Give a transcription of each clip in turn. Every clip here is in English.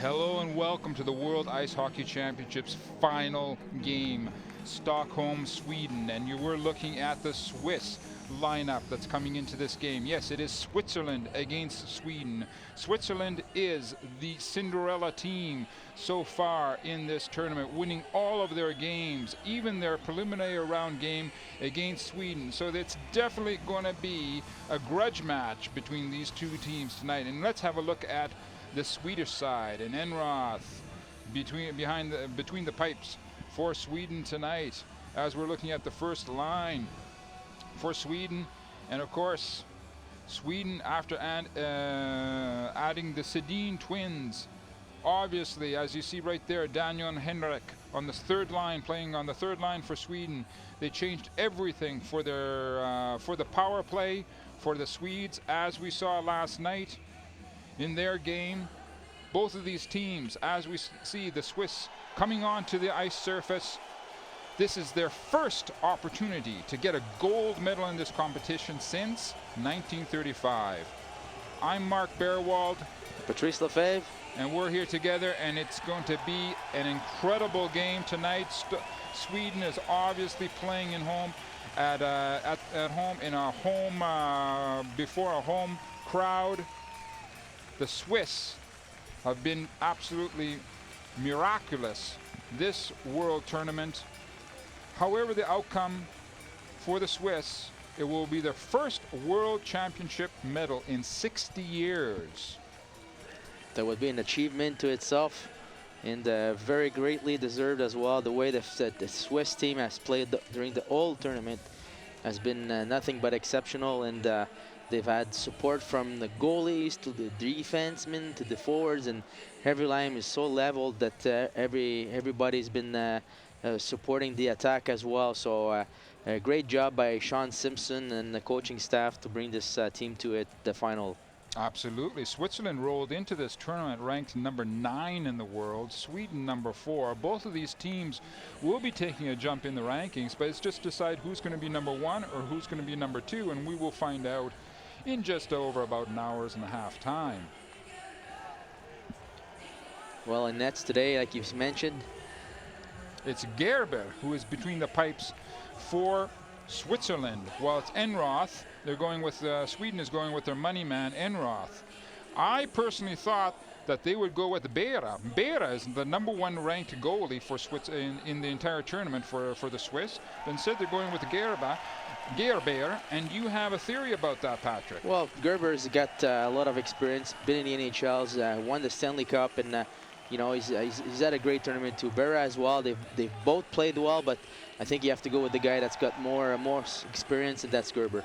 Hello and welcome to the World Ice Hockey Championships final game, Stockholm, Sweden. And you were looking at the Swiss lineup that's coming into this game. Yes, it is Switzerland against Sweden. Switzerland is the Cinderella team so far in this tournament, winning all of their games, even their preliminary round game against Sweden. So it's definitely going to be a grudge match between these two teams tonight. And let's have a look at the Swedish side, and Enroth between the pipes for Sweden tonight, as we're looking at the first line for Sweden. And of course, Sweden, after adding the Sedin twins, obviously, as you see right there, Daniel and Henrik on the third line, playing on the third line for Sweden. They changed everything for their for the power play for the Swedes, as we saw last night in their game. Both of these teams, as we see the Swiss coming onto the ice surface, this is their first opportunity to get a gold medal in this competition since 1935. I'm Mark Bearwald. Patrice Lefebvre. And we're here together, and it's going to be an incredible game tonight. Sweden is obviously playing in home at home in a home before a home crowd. The Swiss have been absolutely miraculous this World Tournament. However, the outcome for the Swiss, it will be their first World Championship medal in 60 years. That would be an achievement to itself, and very greatly deserved as well. The way the Swiss team has played during the whole tournament has been nothing but exceptional, and they've had support from the goalies to the defensemen to the forwards, and every line is so leveled that everybody's been supporting the attack as well. So a great job by Sean Simpson and the coaching staff to bring this team to the final. Absolutely. Switzerland rolled into this tournament ranked number 9 in the world, Sweden number 4. Both of these teams will be taking a jump in the rankings, but it's just decide who's going to be number 1 or who's going to be number 2, and we will find out in just over about an hour and a half time. Well, in nets today, like you've mentioned, it's Gerber who is between the pipes for Switzerland, while it's Enroth. They're going with Sweden is going with their money man Enroth. I personally thought that they would go with Beera. Beera is the number 1 ranked goalie for in the entire tournament for the Swiss. But instead, they're going with Gerber, and you have a theory about that, Patrick. Well, Gerber's got a lot of experience, been in the NHLs, won the Stanley Cup, and you know, he's had a great tournament too. Beera as well. They've both played well, but I think you have to go with the guy that's got more experience, and that's Gerber.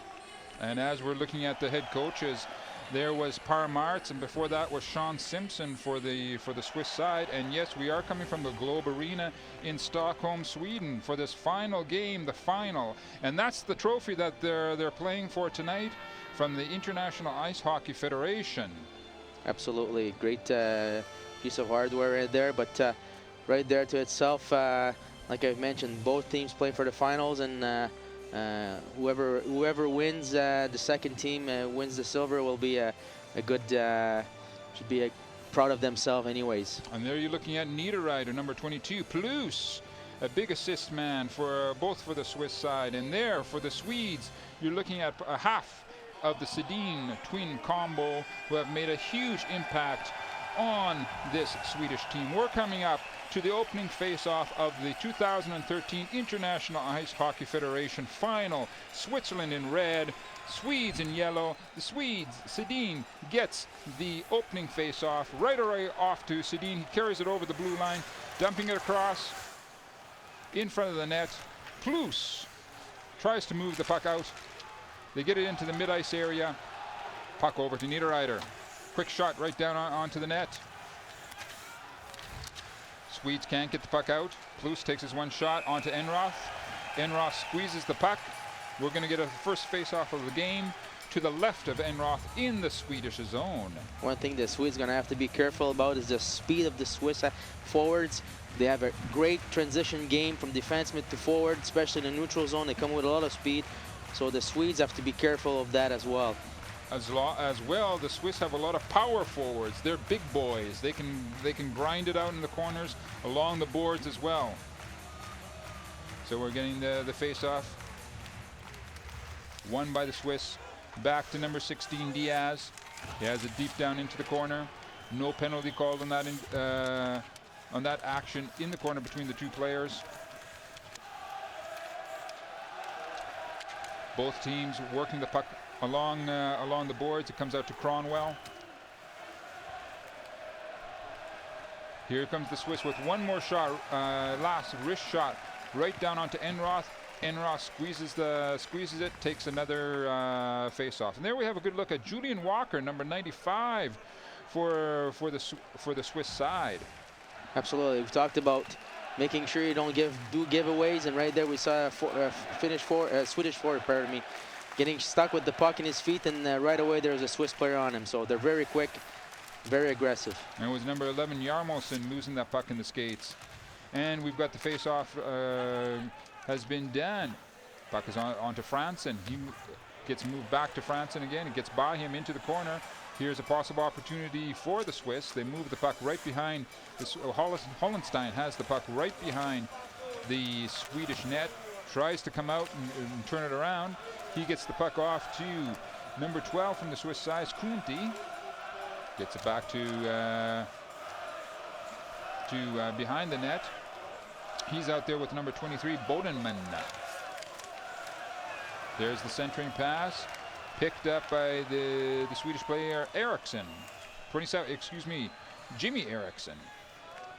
And as we're looking at the head coaches, there was Per Martz, and before that was Sean Simpson for the Swiss side. And yes, we are coming from the Globe Arena in Stockholm, Sweden, for this final game, the final. And that's the trophy that they're playing for tonight from the International Ice Hockey Federation. Absolutely, great piece of hardware right there, but right there to itself, like I've mentioned, both teams play for the finals, and whoever wins the second team wins the silver will be a good should be proud of themselves anyways. And there you're looking at Niederreiter, number 22, plus a big assist man for both for the Swiss side. And there for the Swedes, you're looking at a half of the Sedin twin combo, who have made a huge impact on this Swedish team. We're coming up to the opening face-off of the 2013 International Ice Hockey Federation final. Switzerland in red, Swedes in yellow. The Swedes, Sedin, gets the opening face-off right away off to Sedin. He carries it over the blue line, dumping it across in front of the net. Plus tries to move the puck out. They get it into the mid-ice area. Puck over to Niederreiter. Quick shot right down onto the net. Swedes can't get the puck out. Plus takes his one shot onto Enroth. Enroth squeezes the puck. We're going to get a first face-off of the game to the left of Enroth in the Swedish zone. One thing the Swedes going to have to be careful about is the speed of the Swiss forwards. They have a great transition game from defenseman to forward, especially in the neutral zone. They come with a lot of speed, so the Swedes have to be careful of that as well. As well, the Swiss have a lot of power forwards. They're big boys. They can grind it out in the corners, along the boards as well. So we're getting the face-off. Won by the Swiss. Back to number 16, Diaz. He has it deep down into the corner. No penalty called on that action in the corner between the two players. Both teams working the puck along the boards. It comes out to Cronwell. Here comes the Swiss with one more shot, last wrist shot, right down onto Enroth. Enroth squeezes it, takes another face-off. And there we have a good look at Julian Walker, number 95, for the Swiss side. Absolutely. We've talked about making sure you don't do giveaways, and right there we saw a Swedish forward, pardon me, getting stuck with the puck in his feet, and right away there was a Swiss player on him. So they're very quick, very aggressive. And it was number 11, Jarmosen, losing that puck in the skates. And we've got the face-off has been done. Puck is onto Franson. He gets moved back to Franson again. It gets by him into the corner. Here's a possible opportunity for the Swiss. They move the puck right behind. Hollenstein has the puck right behind the Swedish net. Tries to come out and turn it around. He gets the puck off to number 12 from the Swiss side, Kunti. Gets it back to behind the net. He's out there with number 23, Bodenman. There's the centering pass, picked up by the Swedish player Eriksson. 27, excuse me, Jimmy Eriksson.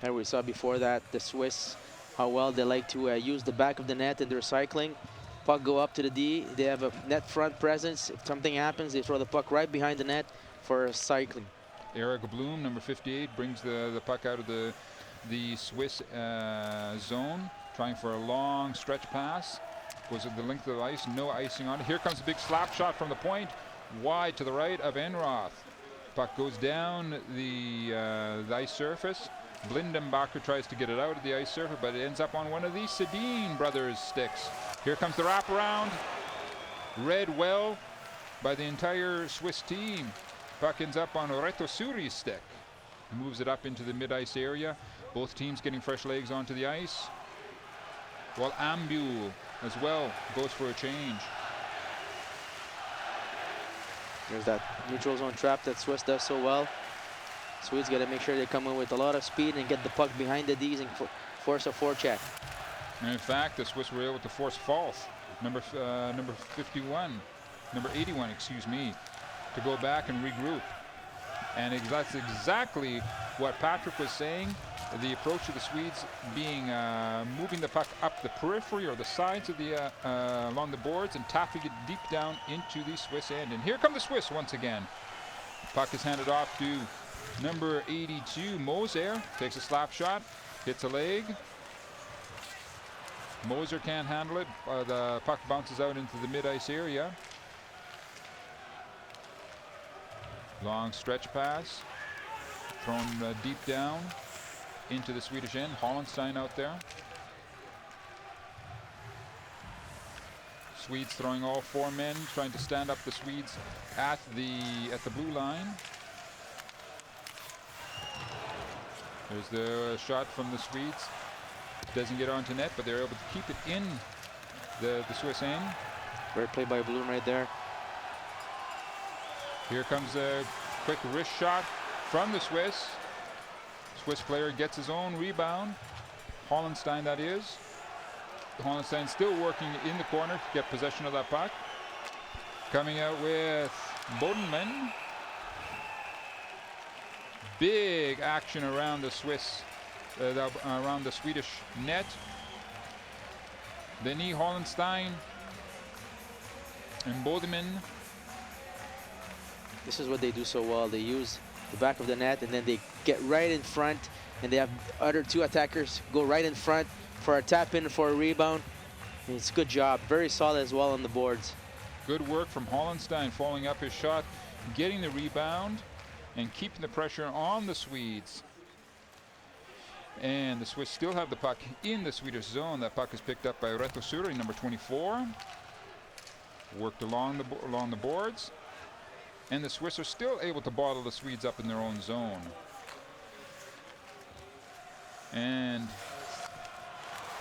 And we saw before that the Swiss, how well they like to use the back of the net in their cycling. Puck go up to the D. They have a net front presence. If something happens, they throw the puck right behind the net for cycling. Eric Bloom, number 58, brings the puck out of the Swiss zone, trying for a long stretch pass. Was it the length of the ice? No icing on it. Here comes a big slap shot from the point, wide to the right of Enroth. Puck goes down the ice surface. Blindenbacher tries to get it out of the ice surface, but it ends up on one of these Sedin brothers' sticks. Here comes the wraparound. Read well by the entire Swiss team. Puck ends up on Retosuri's stick. He moves it up into the mid-ice area. Both teams getting fresh legs onto the ice. While Ambul as well goes for a change. There's that neutral zone trap that Swiss does so well. Swedes got to make sure they come in with a lot of speed and get the puck behind the Ds and force a forecheck. And in fact, the Swiss were able to force Falth, number 81, excuse me, to go back and regroup. And that's exactly what Patrick was saying. The approach of the Swedes being moving the puck up the periphery or the sides of the along the boards and tapping it deep down into the Swiss end. And here come the Swiss once again. Puck is handed off to number 82, Moser. Takes a slap shot, hits a leg. Moser can't handle it. The puck bounces out into the mid-ice area. Long stretch pass, thrown deep down into the Swedish end. Hollenstein out there. Swedes throwing all four men, trying to stand up the Swedes at the blue line. There's the shot from the Swedes. Doesn't get onto net, but they're able to keep it in the Swiss end. Great play by Bloom right there. Here comes a quick wrist shot from the Swiss. Swiss player gets his own rebound. Hollenstein, that is. Hollenstein still working in the corner to get possession of that puck. Coming out with Bodenman. Big action around the Swiss, around the Swedish net. Denis Hollenstein and Bodeman. This is what they do so well. They use the back of the net, and then they get right in front, and they have other two attackers go right in front for a tap in for a rebound. And it's a good job. Very solid as well on the boards. Good work from Hollenstein, following up his shot, getting the rebound, and keeping the pressure on the Swedes. And the Swiss still have the puck in the Swedish zone. That puck is picked up by Retosuri, number 24. Worked along the boards. And the Swiss are still able to bottle the Swedes up in their own zone. And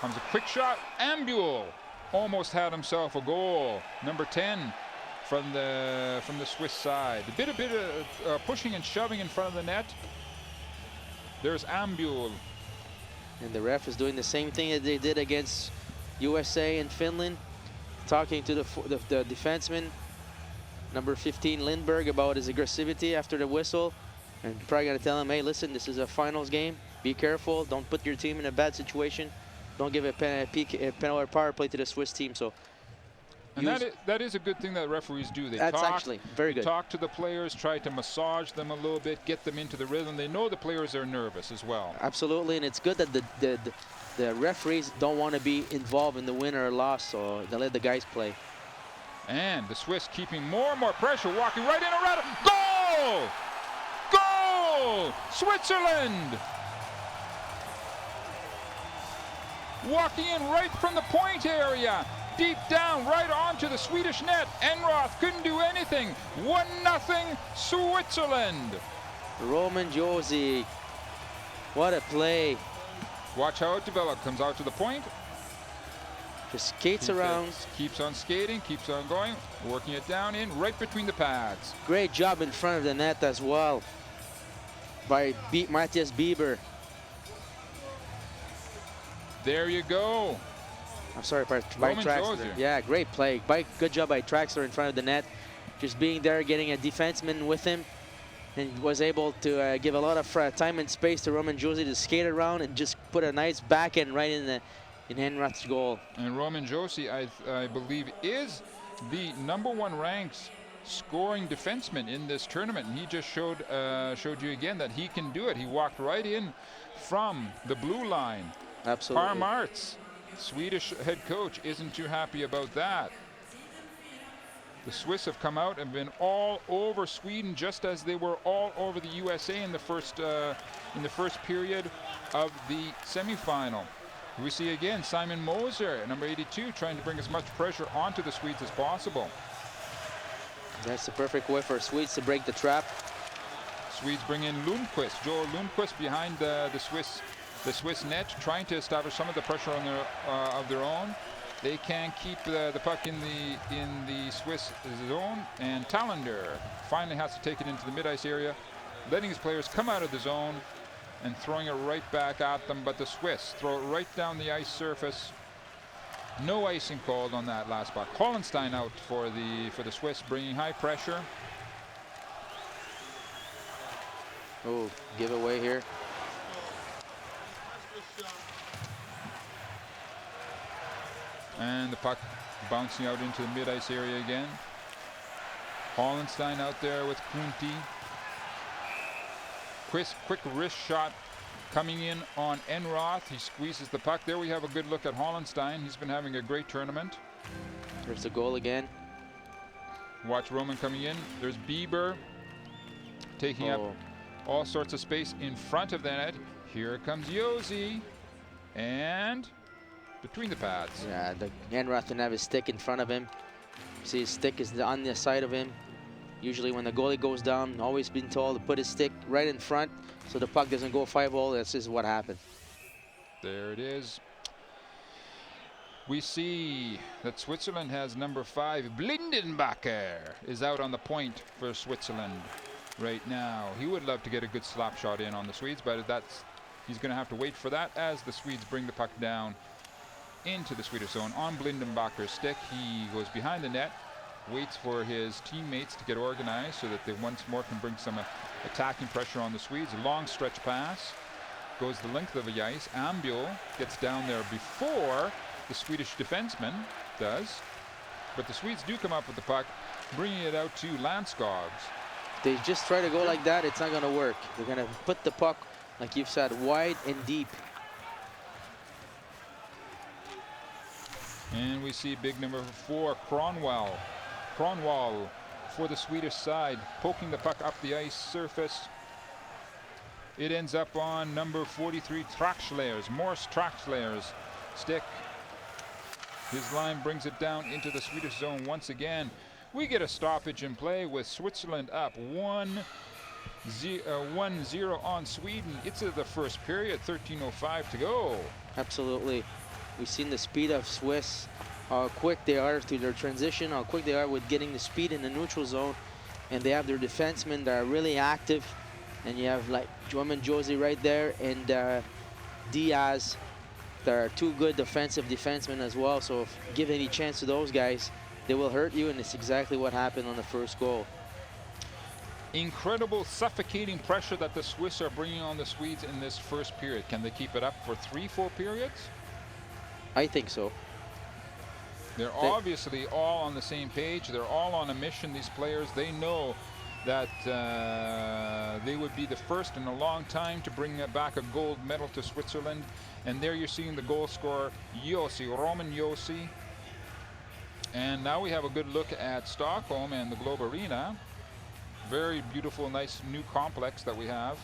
comes a quick shot. Ambul almost had himself a goal. Number 10 from the Swiss side. A bit of pushing and shoving in front of the net. There's Ambul. And the ref is doing the same thing that they did against USA and Finland, talking to the defenseman, number 15 Lindberg, about his aggressivity after the whistle, and probably gonna tell him, hey, listen, this is a finals game. Be careful. Don't put your team in a bad situation. Don't give a penalty power play to the Swiss team. So, and that is a good thing that referees do. That's actually very good. Talk to the players, try to massage them a little bit, get them into the rhythm. They know the players are nervous as well. Absolutely, and it's good that the referees don't want to be involved in the win or loss, so they let the guys play. And the Swiss keeping more and more pressure, walking right in around it. Goal! Goal! Switzerland! Walking in right from the point area. Deep down, right onto the Swedish net. Enroth couldn't do anything. 1-0 Switzerland. Roman Josi. What a play. Watch how it develops. Comes out to the point. Just skates around. Keeps on skating, keeps on going. Working it down in right between the pads. Great job in front of the net as well by Matthias Bieber. There you go. I'm sorry, by Traxler. Yeah, great play. Good job by Traxler in front of the net. Just being there, getting a defenseman with him, and was able to give a lot of time and space to Roman Josi to skate around and just put a nice backhand right in Henroth's goal. And Roman Josi, I believe, is the #1 ranked scoring defenseman in this tournament. And he just showed you again that he can do it. He walked right in from the blue line. Absolutely. Parmarts, Swedish head coach, isn't too happy about that. The Swiss have come out and been all over Sweden, just as they were all over the USA in the first period of the semifinal. We see again Simon Moser, number 82, trying to bring as much pressure onto the Swedes as possible. That's the perfect way for Swedes to break the trap. Swedes bring in Lundqvist, Joel Lundqvist behind the Swiss net, trying to establish some of the pressure on of their own. They can keep the puck in the Swiss zone, and Talander finally has to take it into the mid-ice area, letting his players come out of the zone and throwing it right back at them. But the Swiss throw it right down the ice surface. No icing called on that last puck. Hollenstein out for the Swiss, bringing high pressure. Oh, giveaway here. And the puck bouncing out into the mid-ice area again. Hollenstein out there with Kunti. Quick wrist shot coming in on Enroth. He squeezes the puck. There we have a good look at Hollenstein. He's been having a great tournament. There's the goal again. Watch Roman coming in. There's Bieber taking up all sorts of space in front of the net. Here comes Josi. And between the pads. Yeah, the Enroth didn't have his stick in front of him. See, his stick is on the side of him. Usually when the goalie goes down, always been told to put his stick right in front so the puck doesn't go 5-0. This is what happened. There it is. We see that Switzerland has number 5. Blindenbacher is out on the point for Switzerland right now. He would love to get a good slap shot in on the Swedes, but he's going to have to wait for that as the Swedes bring the puck down into the Swedish zone on Blindenbacher's stick. He goes behind the net, waits for his teammates to get organized so that they once more can bring some attacking pressure on the Swedes. A long stretch pass goes the length of the ice. Ambul gets down there before the Swedish defenseman does, but the Swedes do come up with the puck, bringing it out to Landskogs. They just try to go like that, it's not going to work. They're going to put the puck, like you've said, wide and deep. And we see big number 4, Kronwall for the Swedish side, poking the puck up the ice surface. It ends up on number 43, Morse Traxler's stick. His line brings it down into the Swedish zone once again. We get a stoppage in play with Switzerland up 1-0 on Sweden. It's the first period, 13:05 to go. Absolutely. We've seen the speed of Swiss, how quick they are through their transition, how quick they are with getting the speed in the neutral zone. And they have their defensemen that are really active. And you have like Josie right there and Diaz. There are two good defensive defensemen as well. So if you give any chance to those guys, they will hurt you. And it's exactly what happened on the first goal. Incredible suffocating pressure that the Swiss are bringing on the Swedes in this first period. Can they keep it up for 3-4 periods? I think so. They're obviously all on the same page. They're all on a mission, these players. They know that they would be the first in a long time to bring back a gold medal to Switzerland. And there you're seeing the goal scorer, Roman Josi. And now we have a good look at Stockholm and the Globe Arena. Very beautiful, nice new complex that we have.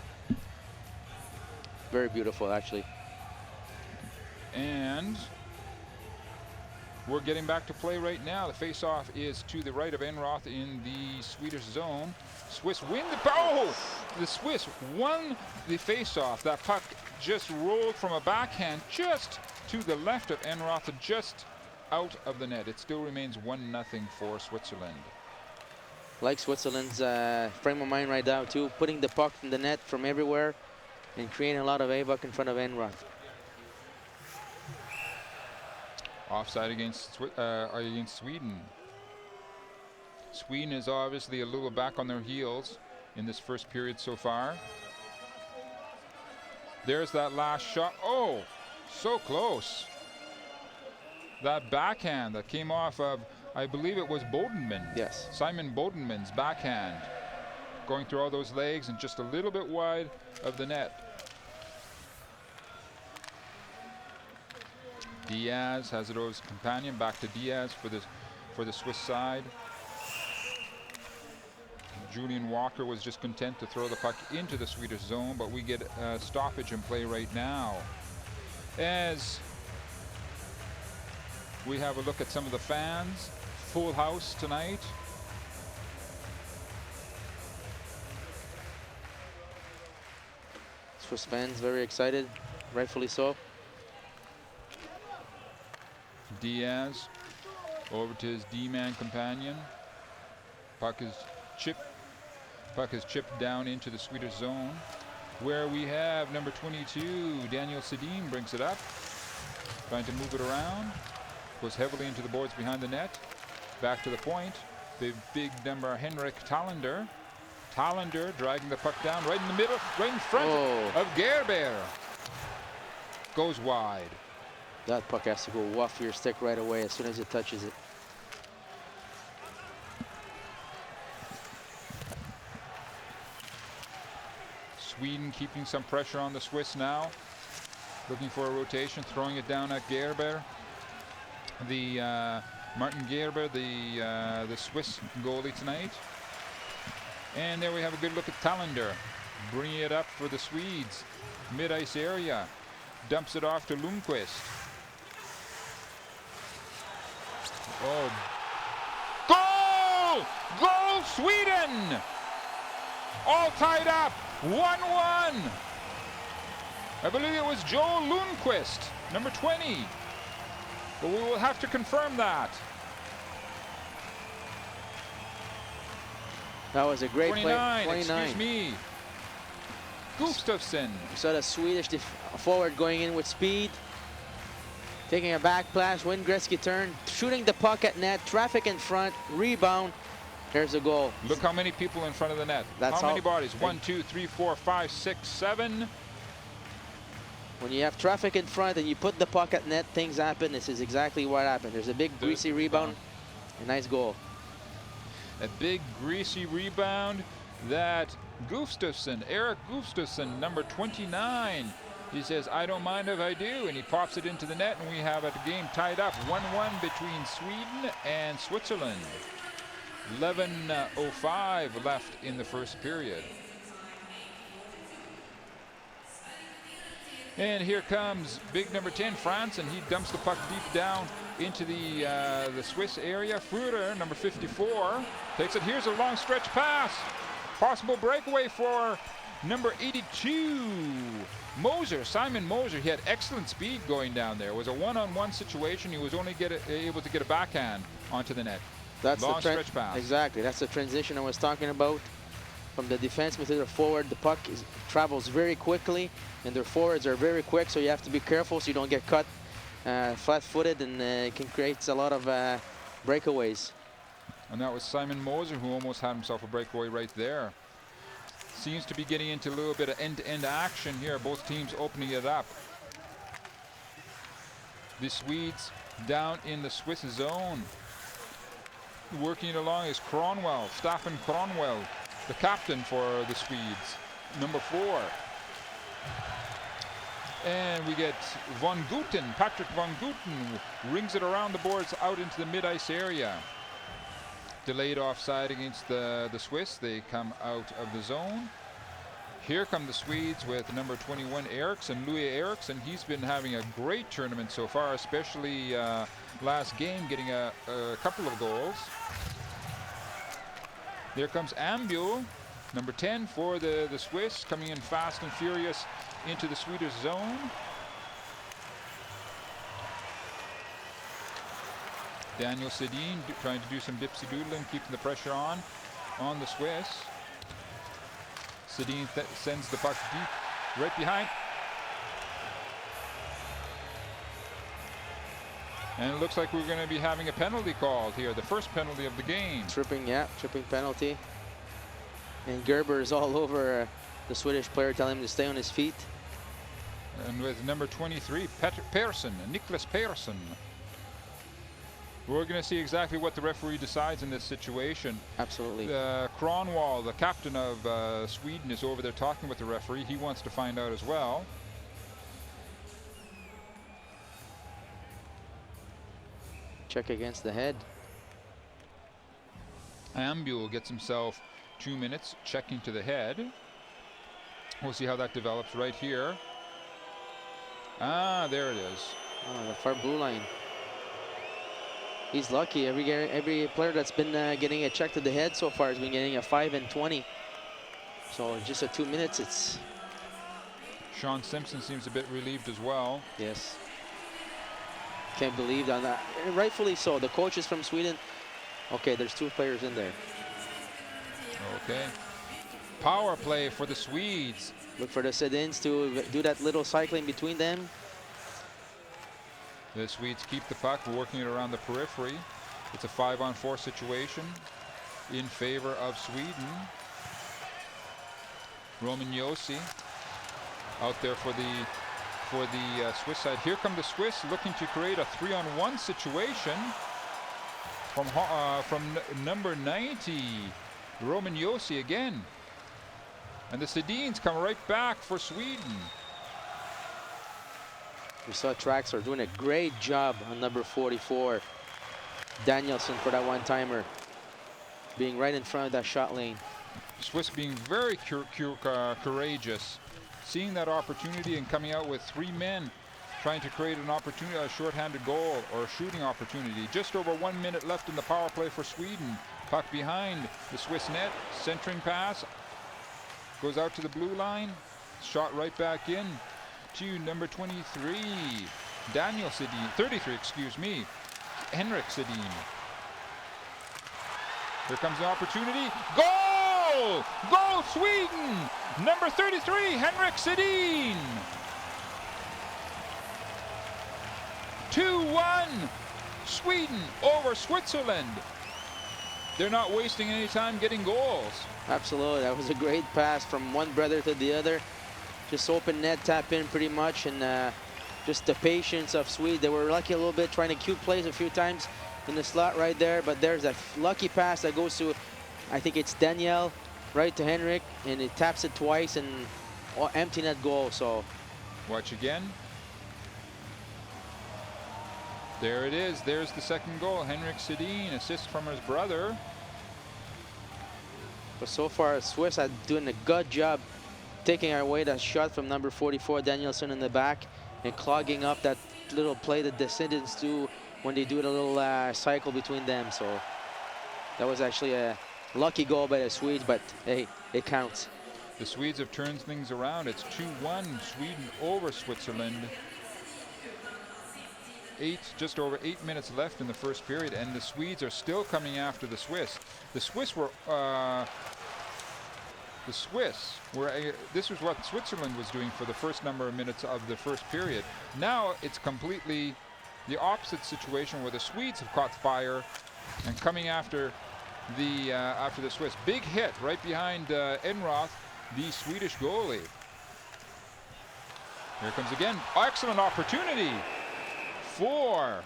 Very beautiful, actually. And we're getting back to play right now. The face-off is to the right of Enroth in the Swedish zone. Swiss win the... Oh! The Swiss won the face-off. That puck just rolled from a backhand just to the left of Enroth, just out of the net. It still remains 1-0 for Switzerland. Like Switzerland's frame of mind right now, too. Putting the puck in the net from everywhere and creating a lot of havoc in front of Enroth. Offside against Sweden. Sweden is obviously a little back on their heels in this first period so far. There's that last shot. Oh, so close. That backhand that came off of, I believe it was Bodenman. Yes. Simon Bodenman's backhand. Going through all those legs and just a little bit wide of the net. Diaz has it over his companion. Back to Diaz for the Swiss side. Julian Walker was just content to throw the puck into the Swedish zone, but we get a stoppage in play right now. As we have a look at some of the fans. Full house tonight. Swiss fans very excited, rightfully so. Diaz over to his D-man companion. Puck is chipped down into the Swedish zone, where we have number 22, Daniel Sedin, brings it up, trying to move it around, goes heavily into the boards behind the net, back to the point. The big number, Henrik Talander. Talander dragging the puck down right in the middle, right in front of Gerber. Goes wide. That puck has to go off your stick right away as soon as it touches it. Sweden keeping some pressure on the Swiss now. Looking for a rotation, throwing it down at Gerber. Martin Gerber, the Swiss goalie tonight. And there we have a good look at Talander. Bringing it up for the Swedes. Mid-ice area. Dumps it off to Lundqvist. Oh. Goal! Goal, Sweden! All tied up. 1-1. I believe it was Joel Lundqvist, number 20. But we will have to confirm that. That was a great play. 29, excuse me. Gustafsson. You saw the Swedish forward going in with speed. Taking a back pass, Wayne Gretzky turn, shooting the puck at net, traffic in front, rebound. There's a goal. Look how many people in front of the net. That's how many bodies? 1, 2, 3, 4, 5, 6, 7. When you have traffic in front and you put the puck at net, things happen. This is exactly what happened. There's a big greasy rebound, a nice goal. A big greasy rebound that Gustafsson, Eric Gustafsson, number 29. He says, I don't mind if I do, and he pops it into the net, and we have a game tied up 1-1 between Sweden and Switzerland. 11:05 left in the first period. And here comes big number 10, France, and he dumps the puck deep down into the Swiss area. Fruder, number 54, takes it. Here's a long stretch pass. Possible breakaway for number 82, Moser, Simon Moser. He had excellent speed going down there. It was a one-on-one situation. He was only able to get a backhand onto the net. That's long the stretch pass. Exactly. That's the transition I was talking about. From the defenseman to the forward, the puck travels very quickly, and their forwards are very quick, so you have to be careful so you don't get cut flat-footed, and it can create a lot of breakaways. And that was Simon Moser who almost had himself a breakaway right there. Seems to be getting into a little bit of end-to-end action here. Both teams opening it up. The Swedes down in the Swiss zone. Working it along is Kronwall, Staffan Kronwall, the captain for the Swedes, number 4. And we get Von Guten, Patrick Von Guten, rings it around the boards out into the mid-ice area. Delayed offside against the Swiss. They come out of the zone. Here come the Swedes with number 21, Eriksson, Louis Eriksson. He's been having a great tournament so far, especially last game, getting a couple of goals. There comes Ambio, number 10 for the Swiss, coming in fast and furious into the Swedish zone. Daniel Sedin trying to do some dipsy doodling, keeping the pressure on the Swiss. Sedin sends the puck deep, right behind. And it looks like we're going to be having a penalty called here, the first penalty of the game. Tripping penalty. And Gerber is all over the Swedish player, telling him to stay on his feet. And with number 23, Persson, Niklas Persson. We're going to see exactly what the referee decides in this situation. Absolutely. Kronwall, the captain of Sweden, is over there talking with the referee. He wants to find out as well. Check against the head. Ambul gets himself 2 minutes, checking to the head. We'll see how that develops right here. Ah, there it is. Oh, the far blue line. He's lucky. Every player that's been getting a check to the head so far has been getting a 5 and 20. So just at 2 minutes, it's... Sean Simpson seems a bit relieved as well. Yes. Can't believe that. And rightfully so. The coach is from Sweden. Okay, there's 2 players in there. Okay. Power play for the Swedes. Look for the Sedins to do that little cycling between them. The Swedes keep the puck, working it around the periphery. It's a 5-on-4 situation in favor of Sweden. Roman Josi out there for the Swiss side. Here come the Swiss looking to create a 3-on-1 situation from number 90, Roman Josi again. And the Sedins come right back for Sweden. We saw Traxler doing a great job on number 44. Danielson for that one-timer. Being right in front of that shot lane. Swiss being very courageous. Seeing that opportunity and coming out with 3 men trying to create an opportunity, a shorthanded goal or a shooting opportunity. Just over 1 minute left in the power play for Sweden. Puck behind the Swiss net. Centering pass. Goes out to the blue line. Shot right back in to number 23, Daniel Sedin, 33, excuse me, Henrik Sedin. Here comes the opportunity. Goal! Goal, Sweden! Number 33, Henrik Sedin. 2-1, Sweden over Switzerland. They're not wasting any time getting goals. Absolutely, that was a great pass from one brother to the other. Just open net, tap in pretty much, and just the patience of Sweden. They were lucky a little bit, trying to cue plays a few times in the slot right there, but there's a lucky pass that goes to, I think it's Daniel, right to Henrik, and it taps it twice and empty net goal. So watch again. There it is. There's the second goal. Henrik Sedin, assist from his brother. But so far, Swiss are doing a good job taking away that shot from number 44, Danielson, in the back, and clogging up that little play that the Swedes do when they do the little cycle between them. So that was actually a lucky goal by the Swedes, but hey, it counts. The Swedes have turned things around. It's 2-1 Sweden over Switzerland. Just over 8 minutes left in the first period, and the Swedes are still coming after the Swiss. The Swiss were this was what Switzerland was doing for the first number of minutes of the first period. Now it's completely the opposite situation, where the Swedes have caught fire and coming after the Swiss. Big hit right behind Enroth, the Swedish goalie. Here comes again. Excellent opportunity for,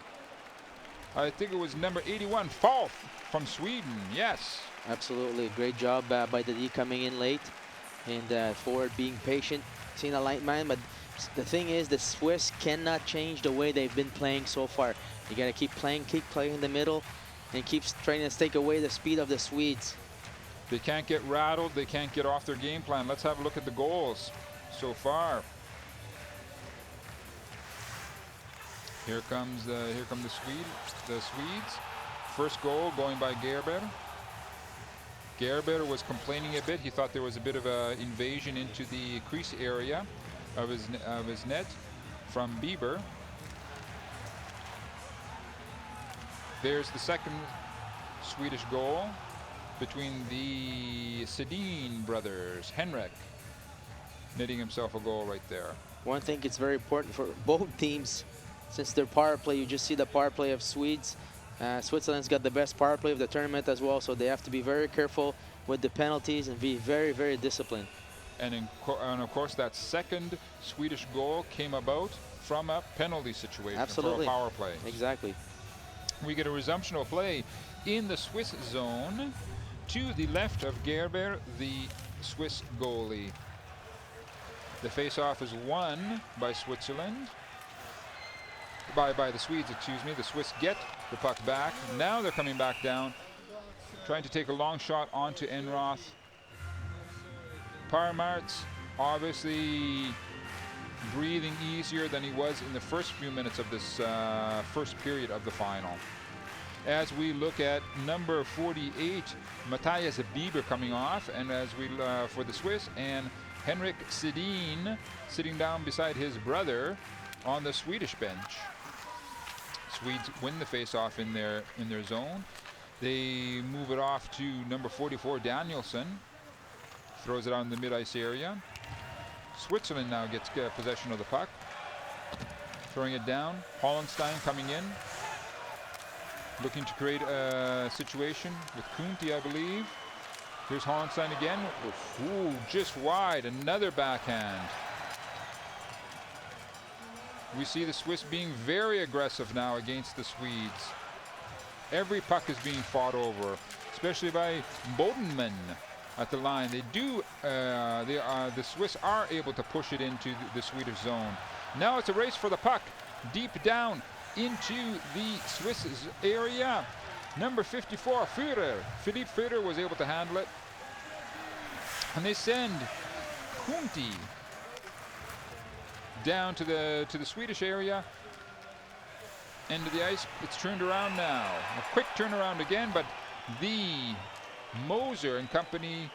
I think it was number 81, Falk from Sweden. Yes. Absolutely. Great job by the D coming in late, and forward being patient, seeing a light man. But the thing is, the Swiss cannot change the way they've been playing so far. You got to keep playing in the middle, and keep trying to take away the speed of the Swedes. They can't get rattled. They can't get off their game plan. Let's have a look at the goals so far. Here come the Swedes. First goal going by Gerber. Gerber was complaining a bit. He thought there was a bit of an invasion into the crease area of his net from Bieber. There's the second Swedish goal between the Sedin brothers. Henrik netting himself a goal right there. One thing, it's very important for both teams, since their power play, you just see the power play of Swedes. Switzerland's got the best power play of the tournament as well, so they have to be very careful with the penalties and be very, very disciplined. And of course, that second Swedish goal came about from a penalty situation. Absolutely. For a power play. Exactly. We get a resumption of play in the Swiss zone to the left of Gerber, the Swiss goalie. The face-off is won by Switzerland. By the Swedes, excuse me. The Swiss get the puck back. Now they're coming back down, trying to take a long shot onto Enroth. Parmarts obviously breathing easier than he was in the first few minutes of this first period of the final. As we look at number 48, Matthias Bieber coming off, and as we for the Swiss, and Henrik Sedin sitting down beside his brother on the Swedish bench. Swedes win the face-off in their zone. They move it off to number 44, Danielson. Throws it out in the mid-ice area. Switzerland now gets possession of the puck. Throwing it down. Hollenstein coming in. Looking to create a situation with Kunti, I believe. Here's Hollenstein again. Ooh, just wide. Another backhand. We see the Swiss being very aggressive now against the Swedes. Every puck is being fought over, especially by Bodenman at the line. The Swiss are able to push it into the Swedish zone. Now it's a race for the puck, deep down into the Swiss area. Number 54, Führer. Philippe Führer was able to handle it. And they send Kunti down to the Swedish area, end of the ice. It's turned around now. A quick turnaround again, but the Moser and company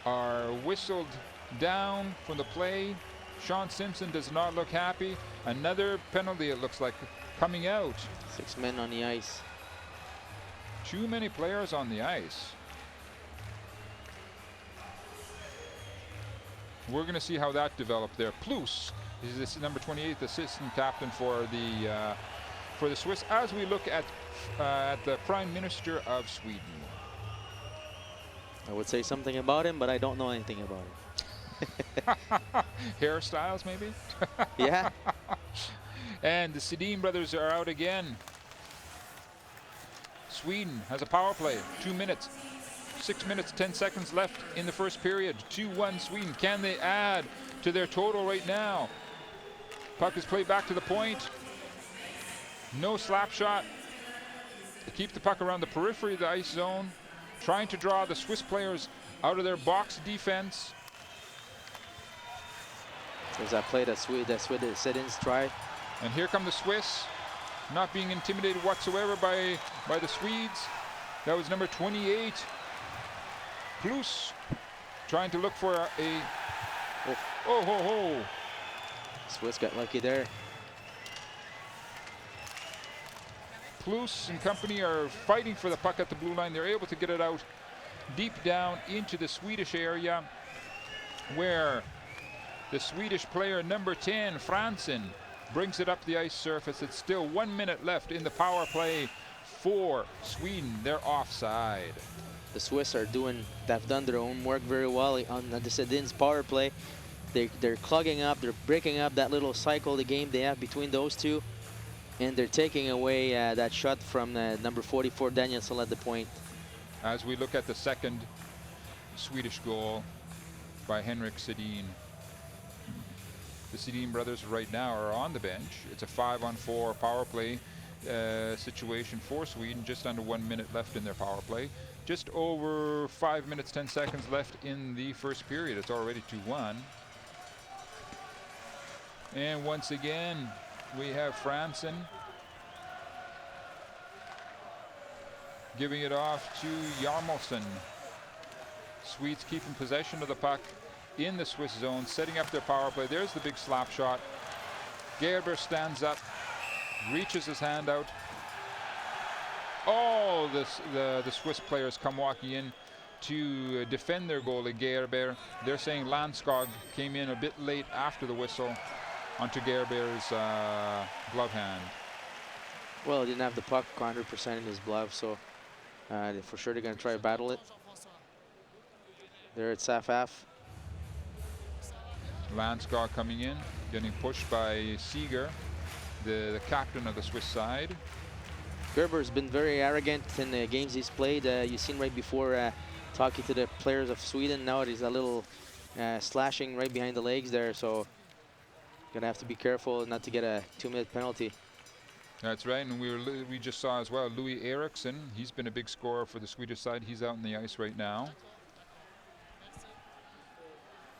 are whistled down from the play. Sean Simpson does not look happy. Another penalty, it looks like, coming out. 6 men on the ice. Too many players on the ice. We're going to see how that developed there. Plus is this number 28, the assistant captain for the Swiss. As we look at the Prime Minister of Sweden, I would say something about him, but I don't know anything about him. Hairstyles, maybe. Yeah. And the Sedin brothers are out again. Sweden has a power play. 2 minutes. 6 minutes, 10 seconds left in the first period. 2-1 Sweden. Can they add to their total right now? Puck is played back to the point. No slap shot. They keep the puck around the periphery of the ice zone, trying to draw the Swiss players out of their box defense. There's that play that the sit-ins try. And here come the Swiss, not being intimidated whatsoever by the Swedes. That was number 28, Plus, trying to look for a. Oh ho ho! Swiss got lucky there. Plus and company are fighting for the puck at the blue line. They're able to get it out deep down into the Swedish area, where the Swedish player number 10, Fransen, brings it up the ice surface. It's still 1 minute left in the power play for Sweden. They're offside. The Swiss they've done their own work very well on the Sedin's power play. They're clogging up, they're breaking up that little cycle, the game they have between those two. And they're taking away that shot from number 44, Danielson at the point. As we look at the second Swedish goal by Henrik Sedin. The Sedin brothers right now are on the bench. It's a 5-on-4 power play situation for Sweden. Just under 1 minute left in their power play. Just over 5 minutes, 10 seconds left in the first period. It's already 2-1. And once again, we have Fransen giving it off to Jarmelson. Swedes keeping possession of the puck in the Swiss zone, setting up their power play. There's the big slap shot. Gerber stands up, reaches his hand out. All the Swiss players come walking in to defend their goalie Gerber. They're saying Landskog came in a bit late after the whistle onto Gerber's glove hand. Well, he didn't have the puck 100% in his glove, so for sure they're going to try to battle it. There at Safaf. Landskog coming in, getting pushed by Seeger, the captain of the Swiss side. Gerber's been very arrogant in the games he's played. You've seen right before talking to the players of Sweden. Now he's a little slashing right behind the legs there, so gonna have to be careful not to get a 2-minute penalty. That's right, and we just saw as well Louis Eriksson. He's been a big scorer for the Swedish side. He's out on the ice right now,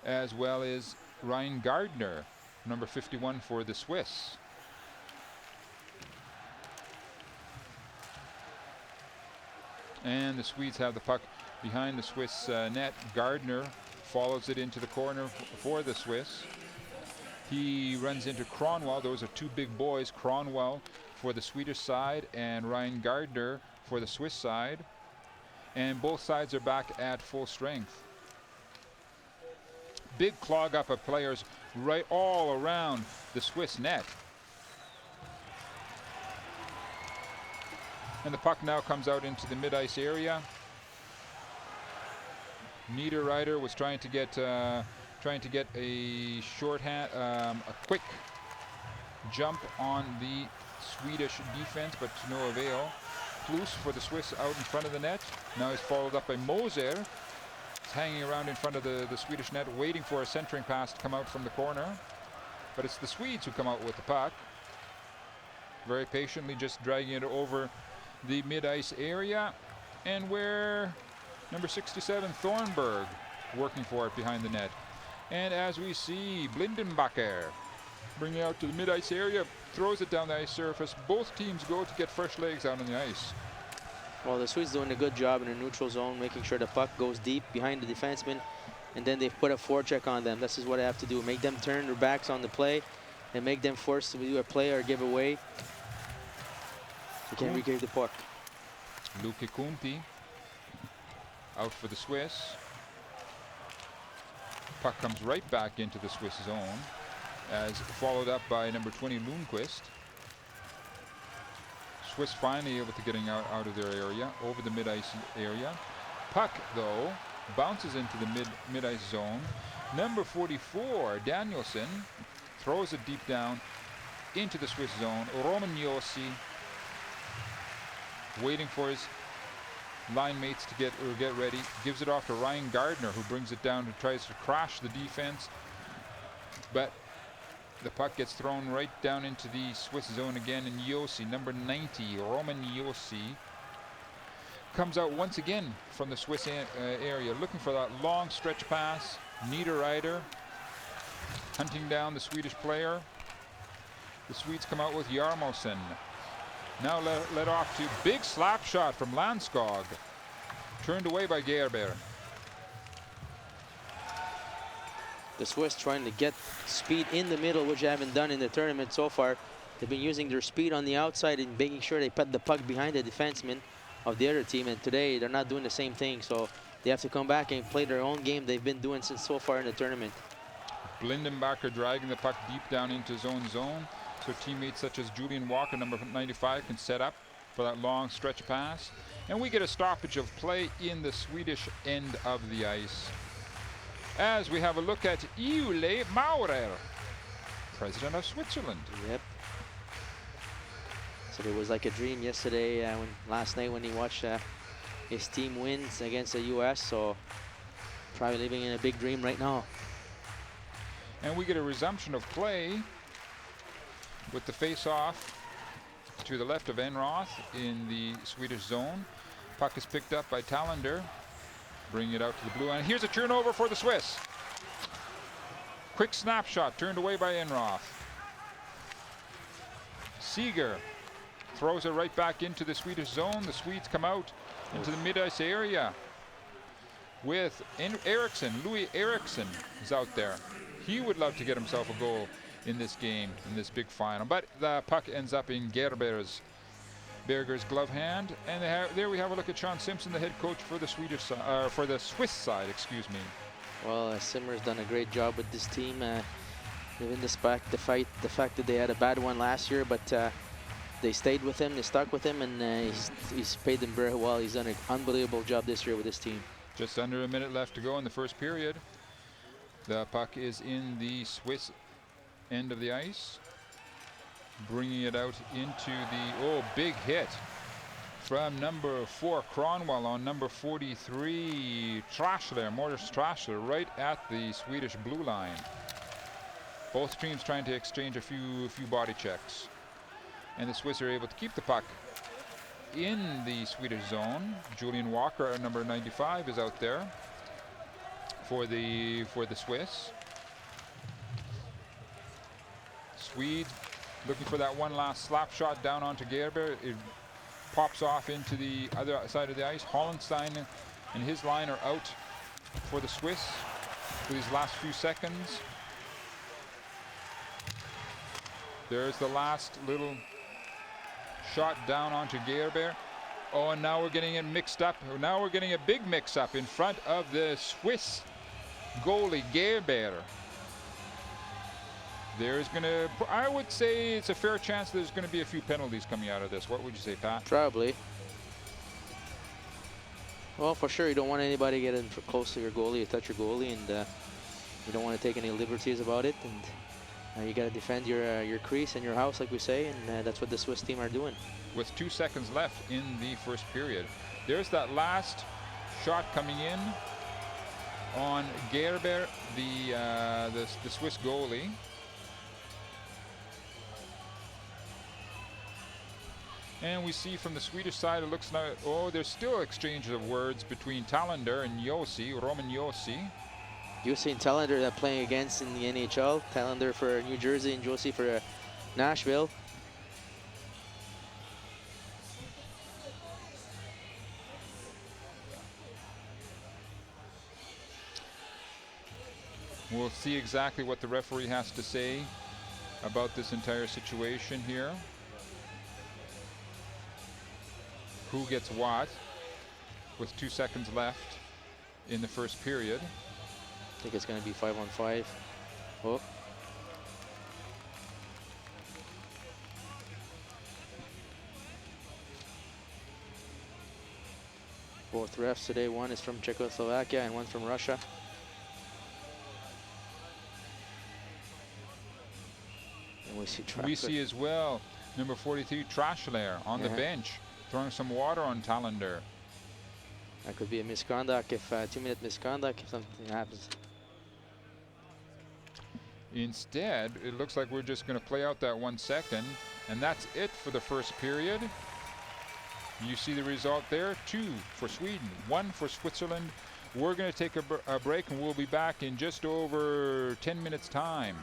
as well as Ryan Gardner, number 51 for the Swiss. And the Swedes have the puck behind the Swiss net. Gardner follows it into the corner for the Swiss. He runs into Kronwall. Those are two big boys, Kronwall for the Swedish side and Ryan Gardner for the Swiss side. And both sides are back at full strength. Big clog up of players right all around the Swiss net. And the puck now comes out into the mid-ice area. Niederreiter was trying to get a shorthand, a quick jump on the Swedish defense, but to no avail. Plus for the Swiss out in front of the net. Now he's followed up by Moser. He's hanging around in front of the Swedish net, waiting for a centering pass to come out from the corner. But it's the Swedes who come out with the puck. Very patiently just dragging it over the mid-ice area, and where number 67 Thornburg working for it behind the net. And as we see, Blindenbacher bringing it out to the mid-ice area, throws it down the ice surface. Both teams go to get fresh legs out on the ice. Well, the Swedes doing a good job in the neutral zone, making sure the puck goes deep behind the defenseman, and then they put a forecheck on them. This is what they have to do, make them turn their backs on the play and make them force to do a play or give away. They can't regain the puck. Luke Kunti out for the Swiss. Puck comes right back into the Swiss zone, as followed up by number 20 Lundqvist. Swiss finally able to getting out of their area, over the mid-ice area. Puck, though, bounces into the mid-ice zone. Number 44, Danielson, throws it deep down into the Swiss zone. Roman Yossi waiting for his line mates to get ready. Gives it off to Ryan Gardner, who brings it down and tries to crash the defense. But the puck gets thrown right down into the Swiss zone again, and Yossi, number 90, Roman Yossi, comes out once again from the Swiss area, looking for that long stretch pass. Niederreiter hunting down the Swedish player. The Swedes come out with Jarmosen. Now led off to big slap shot from Landskog. Turned away by Gerber. The Swiss trying to get speed in the middle, which they haven't done in the tournament so far. They've been using their speed on the outside and making sure they put the puck behind the defenseman of the other team. And today they're not doing the same thing, so they have to come back and play their own game they've been doing since so far in the tournament. Blindenbacher dragging the puck deep down into his own zone, so teammates such as Julian Walker, number 95, can set up for that long stretch pass. And we get a stoppage of play in the Swedish end of the ice, as we have a look at Ole Maurer, president of Switzerland. Yep. So it was like a dream yesterday, last night when he watched his team wins against the U.S. So probably living in a big dream right now. And we get a resumption of play with the face-off to the left of Enroth in the Swedish zone. Puck is picked up by Talander, bringing it out to the blue line. Here's a turnover for the Swiss. Quick snapshot turned away by Enroth. Seeger throws it right back into the Swedish zone. The Swedes come out into the mid-ice area with Eriksson. Louis Eriksson is out there. He would love to get himself a goal in this game, in this big final. But the puck ends up in Berger's glove hand. And there we have a look at Sean Simpson, the head coach for the for the Swiss side, excuse me. Well, Simmer's done a great job with this team. Even despite the fact that they had a bad one last year, but they stayed with him, they stuck with him, and he's paid them very well. He's done an unbelievable job this year with this team. Just under a minute left to go in the first period. The puck is in the Swiss end of the ice. Bringing it out into the, big hit from number 4, Cronwell, on number 43, Trashler, Morris Trashler, right at the Swedish blue line. Both teams trying to exchange a few body checks. And the Swiss are able to keep the puck in the Swedish zone. Julian Walker, number 95, is out there for the Swiss. Swede looking for that one last slap shot down onto Gerber. It pops off into the other side of the ice. Hollenstein and his line are out for the Swiss for these last few seconds. There's the last little shot down onto Gerber. Oh, and now we're getting it mixed up. Now we're getting a big mix-up in front of the Swiss goalie, Gerber. There's going to, I would say it's a fair chance there's going to be a few penalties coming out of this. What would you say, Pat? Probably. Well, for sure, you don't want anybody getting close to your goalie, or touch your goalie, and you don't want to take any liberties about it. And you got to defend your crease and your house, like we say, and that's what the Swiss team are doing. With 2 seconds left in the first period. There's that last shot coming in on Gerber, the Swiss goalie. And we see from the Swedish side, it looks like, there's still exchanges of words between Talander and Josi, Roman Josi. Josi and Talander that playing against in the NHL. Talander for New Jersey and Josi for Nashville. We'll see exactly what the referee has to say about this entire situation here. Who gets what with 2 seconds left in the first period. I think it's going to be 5-on-5. Oh. Both refs today, one is from Czechoslovakia and one from Russia. And we see as well number 43, Trashler, on the bench, throwing some water on Talander. That could be a misconduct, if 2-minute misconduct, if something happens. Instead, it looks like we're just going to play out that 1 second, and that's it for the first period. You see the result there, 2 for Sweden, 1 for Switzerland. We're going to take a break, and we'll be back in just over 10 minutes time.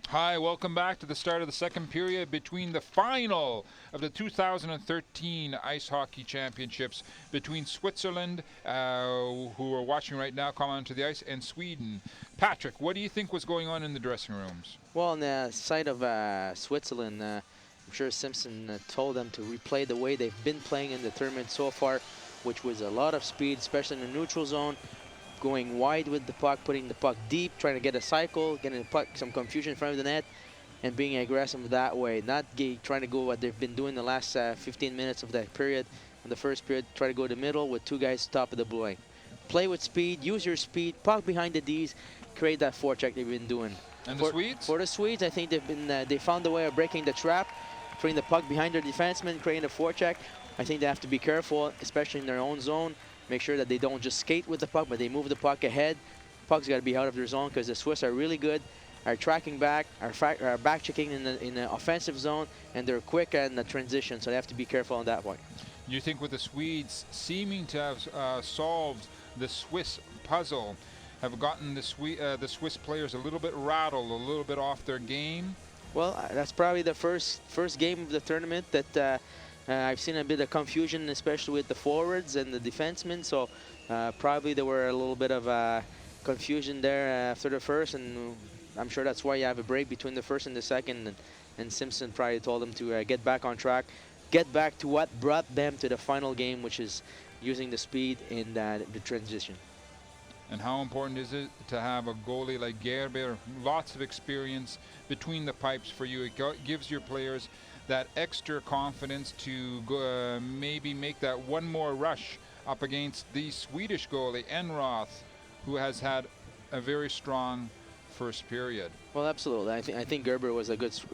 Hi, welcome back to the start of the second period between the final of the 2013 Ice Hockey Championships between Switzerland, who are watching right now, come onto the ice, and Sweden. Patrick, what do you think was going on in the dressing rooms? Well, on the side of Switzerland, I'm sure Simpson told them to replay the way they've been playing in the tournament so far, which was a lot of speed, especially in the neutral zone, going wide with the puck, putting the puck deep, trying to get a cycle, getting the puck some confusion in front of the net, and being aggressive that way. Not trying to go what they've been doing the last 15 minutes of that period. In the first period, try to go to the middle with two guys top of the blue line. Play with speed, use your speed, puck behind the Ds, create that forecheck they've been doing. And the Swedes? For the Swedes, I think they've been they found a way of breaking the trap, putting the puck behind their defenseman, creating a forecheck. I think they have to be careful, especially in their own zone. Make sure that they don't just skate with the puck, but they move the puck ahead. Puck's got to be out of their zone because the Swiss are really good, are tracking back, are back checking in the offensive zone, and they're quick in the transition, so they have to be careful on that point. You think with the Swedes seeming to have solved the Swiss puzzle, have gotten the Swiss players a little bit rattled, a little bit off their game? Well, that's probably the first game of the tournament that I've seen a bit of confusion, especially with the forwards and the defensemen. So probably there were a little bit of confusion there after the first, and I'm sure that's why you have a break between the first and the second. And Simpson probably told them to get back on track, get back to what brought them to the final game, which is using the speed in the transition. And how important is it to have a goalie like Gerber, lots of experience between the pipes for you? It gives your players that extra confidence to go, maybe make that one more rush up against the Swedish goalie, Enroth, who has had a very strong first period. Well, absolutely. I think Gerber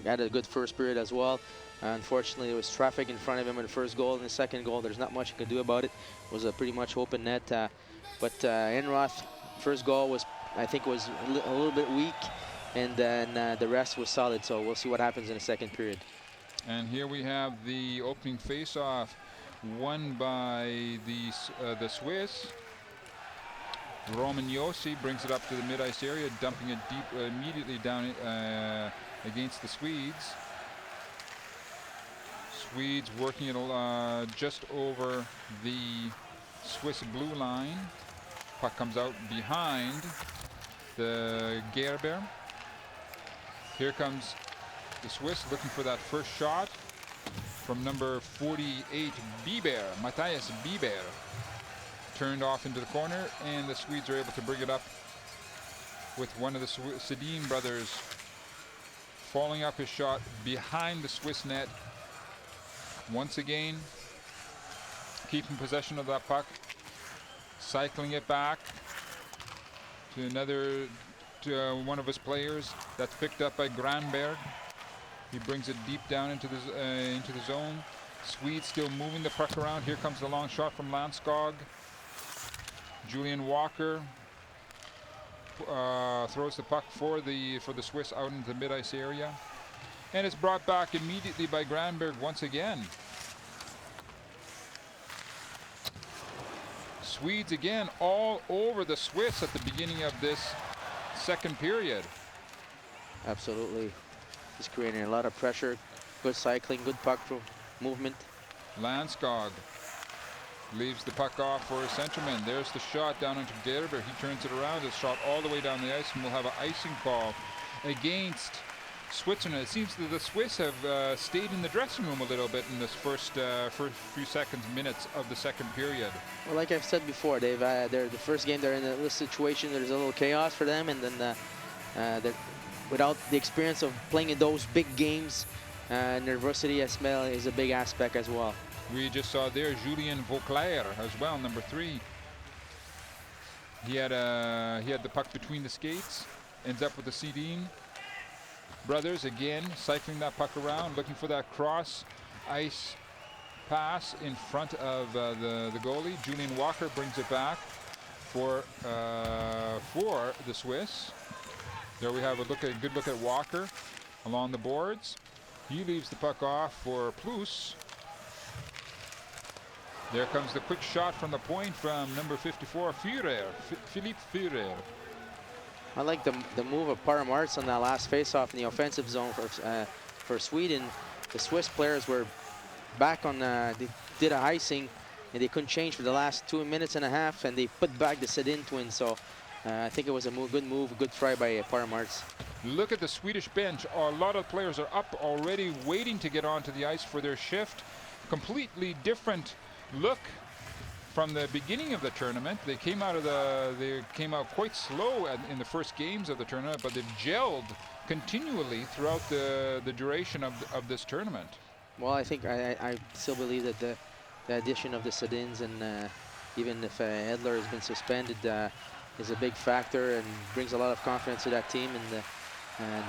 had a good first period as well. Unfortunately, there was traffic in front of him in the first goal. In the second goal, there's not much you can do about it. It was a pretty much open net. But Enroth, first goal was a little bit weak, and then the rest was solid. So we'll see what happens in the second period. And here we have the opening face-off, won by the Swiss. Roman Yossi brings it up to the mid-ice area, dumping it deep immediately down against the Swedes. Swedes working it just over the Swiss blue line. Puck comes out behind the Gerber. Here comes the Swiss looking for that first shot from number 48, Bieber, Matthias Bieber. Turned off into the corner, and the Swedes are able to bring it up with one of the Sedin brothers following up his shot behind the Swiss net. Once again, keeping possession of that puck, cycling it back to one of his players. That's picked up by Granberg. He brings it deep down into the zone. Swedes still moving the puck around. Here comes the long shot from Landskog. Julian Walker throws the puck for the Swiss out into the mid-ice area, and it's brought back immediately by Granberg once again. Swedes again all over the Swiss at the beginning of this second period. Absolutely. He's creating a lot of pressure. Good cycling, good puck movement. Landskog leaves the puck off for a centerman. There's the shot down into Gerber. He turns it around. It's shot all the way down the ice, and we'll have an icing call against Switzerland. It seems that the Swiss have stayed in the dressing room a little bit in this first few minutes of the second period. Well, like I've said before, they're the first game they're in a little situation. There's a little chaos for them, and then without the experience of playing in those big games, nervosity as well is a big aspect as well. We just saw there Julien Vauclair as well, number 3. He had the puck between the skates, ends up with the Sedin brothers again, cycling that puck around, looking for that cross ice pass in front of the goalie. Julian Walker brings it back for the Swiss. There we have a good look at Walker along the boards. He leaves the puck off for Plus. There comes the quick shot from the point from number 54, Philippe Führer. I like the move of Paramarts on that last face-off in the offensive zone for Sweden. The Swiss players were back on, they did a icing, and they couldn't change for the last 2.5 minutes, and they put back the Sedin twins. So I think it was a good move, a good try by Paramarts. Look at the Swedish bench. A lot of players are up already, waiting to get onto the ice for their shift. Completely different look from the beginning of the tournament. They came out quite slow in the first games of the tournament, but they've gelled continually throughout the duration of this tournament. Well, I think I still believe that the addition of the Sedins, and even if Edler has been suspended, is a big factor and brings a lot of confidence to that team, and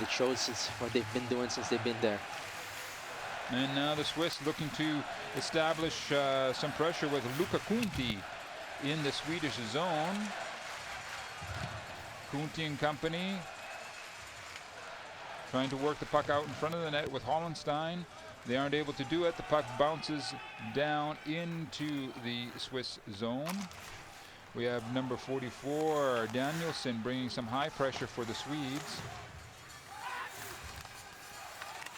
it shows it's what they've been doing since they've been there. And now the Swiss looking to establish some pressure with Luca Kunti in the Swedish zone. Kunti and company trying to work the puck out in front of the net with Hollenstein. They aren't able to do it. The puck bounces down into the Swiss zone. We have number 44, Danielson, bringing some high pressure for the Swedes.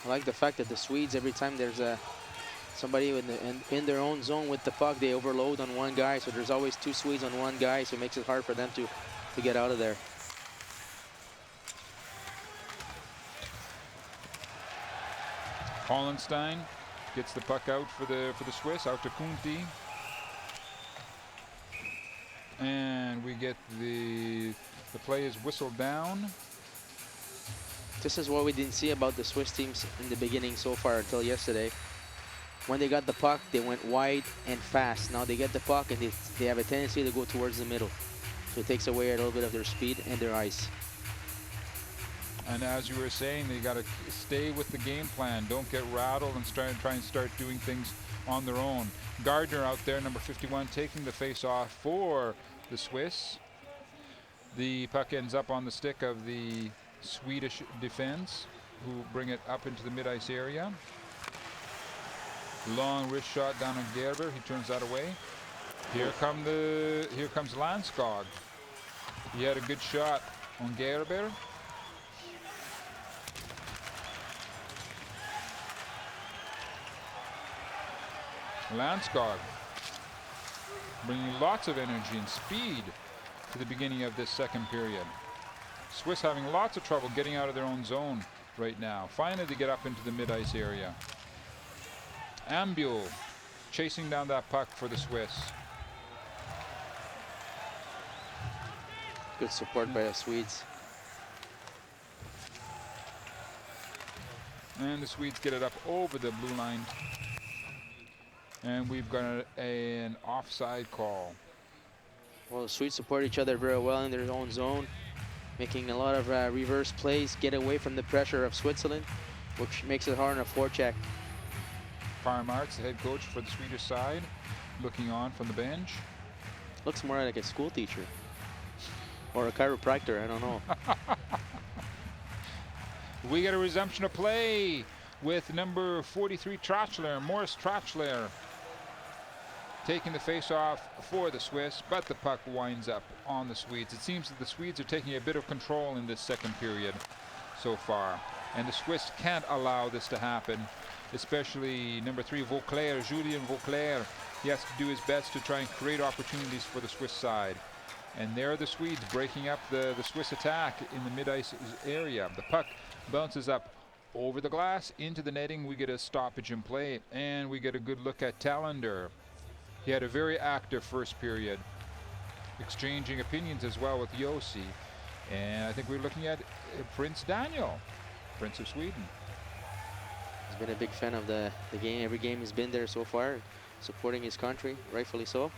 I like the fact that the Swedes, every time there's somebody in their own zone with the puck, they overload on one guy. So there's always 2 Swedes on one guy, so it makes it hard for them to get out of there. Hollenstein gets the puck out for the Swiss, out to Kunti. And we get the play is whistled down. This is what we didn't see about the Swiss teams in the beginning so far until yesterday. When they got the puck, they went wide and fast. Now they get the puck and they have a tendency to go towards the middle. So it takes away a little bit of their speed and their ice. And as you were saying, they got to stay with the game plan. Don't get rattled and try and start doing things on their own. Gardner out there, number 51, taking the face off for the Swiss. The puck ends up on the stick of the Swedish defense, who bring it up into the mid-ice area. Long wrist shot down on Gerber. He turns that away. Here comes Landskog. He had a good shot on Gerber. Landskog bringing lots of energy and speed to the beginning of this second period. Swiss having lots of trouble getting out of their own zone right now. Finally, they get up into the mid-ice area. Ambul chasing down that puck for the Swiss. Good support by the Swedes. And the Swedes get it up over the blue line. And we've got an offside call. Well, the Swedes support each other very well in their own zone, making a lot of reverse plays, get away from the pressure of Switzerland, which makes it hard on a forecheck. Paramarts, the head coach for the Swedish side, looking on from the bench. Looks more like a school teacher or a chiropractor, I don't know. We get a resumption of play with number 43, Trachler, Morris Trachler, taking the face-off for the Swiss, but the puck winds up on the Swedes. It seems that the Swedes are taking a bit of control in this second period so far, and the Swiss can't allow this to happen, especially number 3, Vauclair, Julien Vauclair. He has to do his best to try and create opportunities for the Swiss side. And there are the Swedes breaking up the Swiss attack in the mid-ice area. The puck bounces up over the glass, into the netting. We get a stoppage in play, and we get a good look at Talander. He had a very active first period, exchanging opinions as well with Yossi. And I think we're looking at Prince Daniel, Prince of Sweden. He's been a big fan of the game. Every game he's been there so far, supporting his country, rightfully so.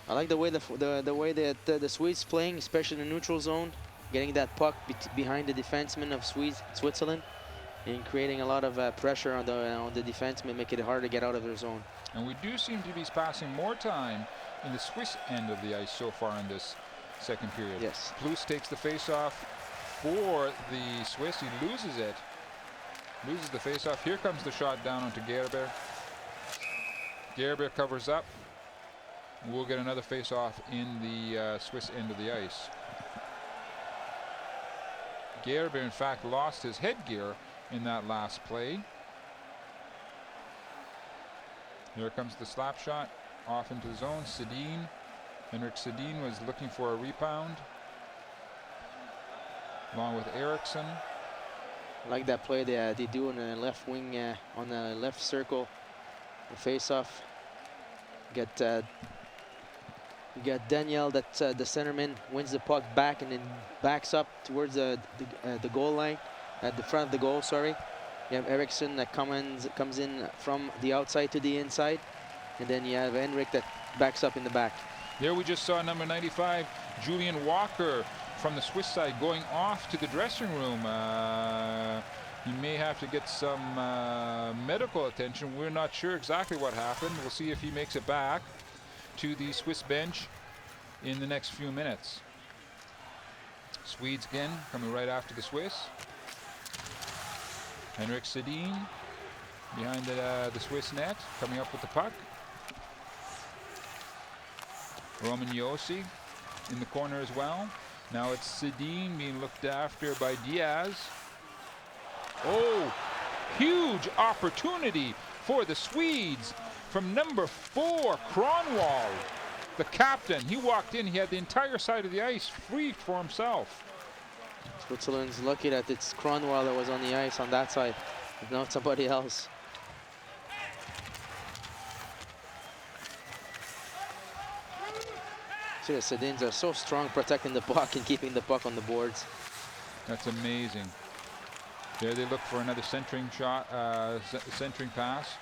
I like the way the way that the Swedes playing, especially in the neutral zone, getting that puck behind the defenseman of Switzerland, and creating a lot of pressure on the defenseman, making it hard to get out of their zone. And we do seem to be passing more time in the Swiss end of the ice so far in this second period. Yes. Plus takes the face-off for the Swiss. He loses it. Loses the face-off. Here comes the shot down onto Gerber. Gerber covers up. We'll get another face-off in the Swiss end of the ice. Gerber, in fact, lost his headgear in that last play. Here comes the slap shot off into the zone. Sedin. Henrik Sedin was looking for a rebound, along with Eriksson. I like that play they do on the left wing, on the left circle, the face-off. You got Daniel, that's the centerman, wins the puck back and then backs up towards the goal line, at the front of the goal. Sorry. You have Eriksson that comes in from the outside to the inside, and then you have Henrik that backs up in the back. There we just saw number 95, Julian Walker, from the Swiss side, going off to the dressing room. He may have to get some medical attention. We're not sure exactly what happened. We'll see if he makes it back to the Swiss bench in the next few minutes. Swedes again coming right after the Swiss. Henrik Sedin behind the Swiss net, coming up with the puck. Roman Yossi in the corner as well. Now it's Sedin being looked after by Diaz. Oh, huge opportunity for the Swedes from number 4, Kronwall, the captain. He walked in, he had the entire side of the ice free for himself. Switzerland's lucky that it's Kronwall that was on the ice on that side, not somebody else. See, the Sedins are so strong protecting the puck and keeping the puck on the boards. That's amazing. There they look for another centering shot, centering pass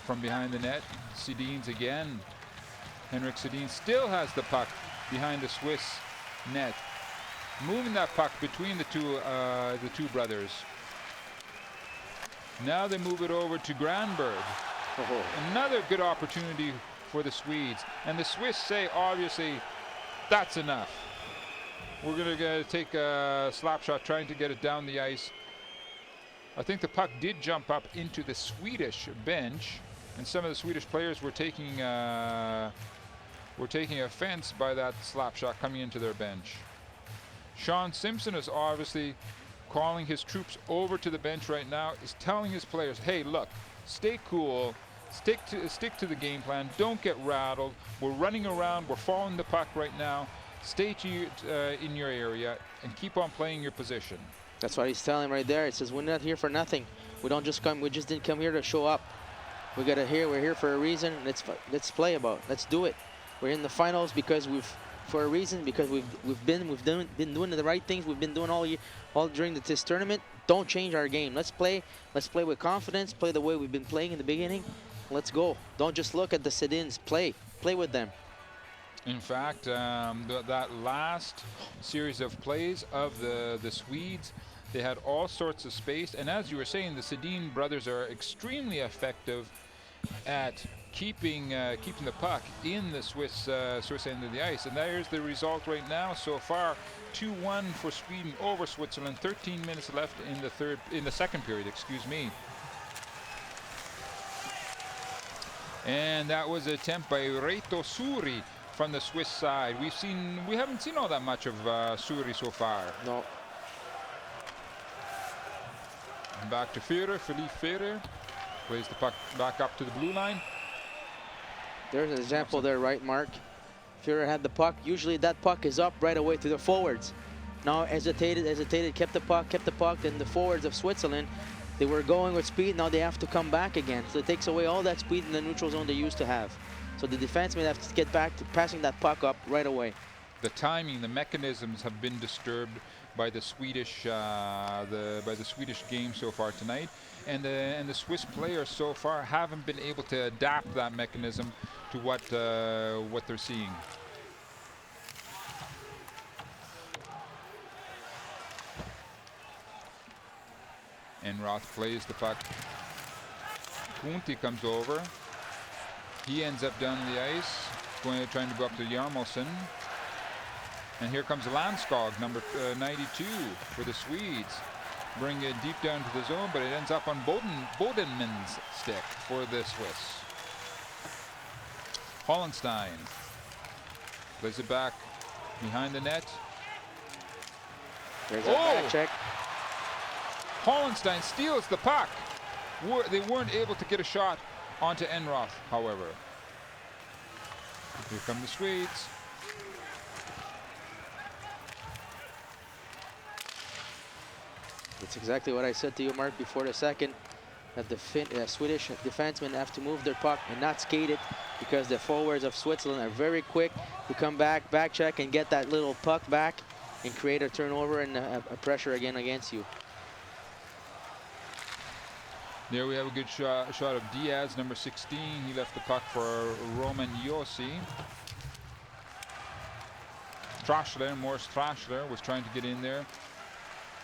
from behind the net. Sedins again. Henrik Sedin still has the puck behind the Swiss net, moving that puck between the two brothers. Now they move it over to Granberg. Oh. Another good opportunity for the Swedes, and the Swiss say, obviously, that's enough. We're going to take a slap shot, trying to get it down the ice. I think the puck did jump up into the Swedish bench, and some of the Swedish players were taking offense by that slap shot coming into their bench. Sean Simpson is obviously calling his troops over to the bench right now, is telling his players, hey, look, stay cool. Stick to the game plan. Don't get rattled. We're running around. We're following the puck right now. Stay in your area and keep on playing your position. That's what he's telling right there. He says, we're not here for nothing. We don't just come. We just didn't come here to show up. We're here for a reason. Let's play about it. Let's do it. We're in the finals because for a reason, because we've been doing the right things. We've been doing all during this tournament. Don't change our game. Let's play with confidence. Play the way we've been playing in the beginning. Let's go. Don't just look at the Sedins. Play with them. In fact, that last series of plays of the Swedes, they had all sorts of space. And as you were saying, the Sedin brothers are extremely effective at keeping the puck in the Swiss end of the ice. And there's the result right now so far. 2-1 for Sweden over Switzerland. 13 minutes left in the second period, excuse me. And that was an attempt by Reito Suri from the Swiss side. We haven't seen all that much of Suri so far. No. And back to Führer, Philippe Führer. Plays the puck back up to the blue line. There's an example there, right, Mark? Führer had the puck. Usually that puck is up right away to the forwards. Now hesitated, kept the puck, and the forwards of Switzerland, they were going with speed. Now they have to come back again. So it takes away all that speed in the neutral zone they used to have. So the defensemen have to get back to passing that puck up right away. The timing, the mechanisms have been disturbed by the Swedish game so far tonight, and the Swiss players so far haven't been able to adapt that mechanism to what they're seeing. Enroth plays the puck. Kunti comes over. He ends up down the ice, trying to go up to Jarmelson. And here comes Landskog, number 92 for the Swedes. Bring it deep down to the zone, but it ends up on Bodenman's stick for the Swiss. Hollenstein plays it back behind the net. There's a back check. Hollenstein steals the puck. They weren't able to get a shot onto Enroth, however. Here come the Swedes. It's exactly what I said to you, Mark, before the second, that the Swedish defensemen have to move their puck and not skate it, because the forwards of Switzerland are very quick to come back check, and get that little puck back and create a turnover and a pressure again against you. There we have a good shot of Diaz, number 16. He left the puck for Roman Josi. Morris Trashler was trying to get in there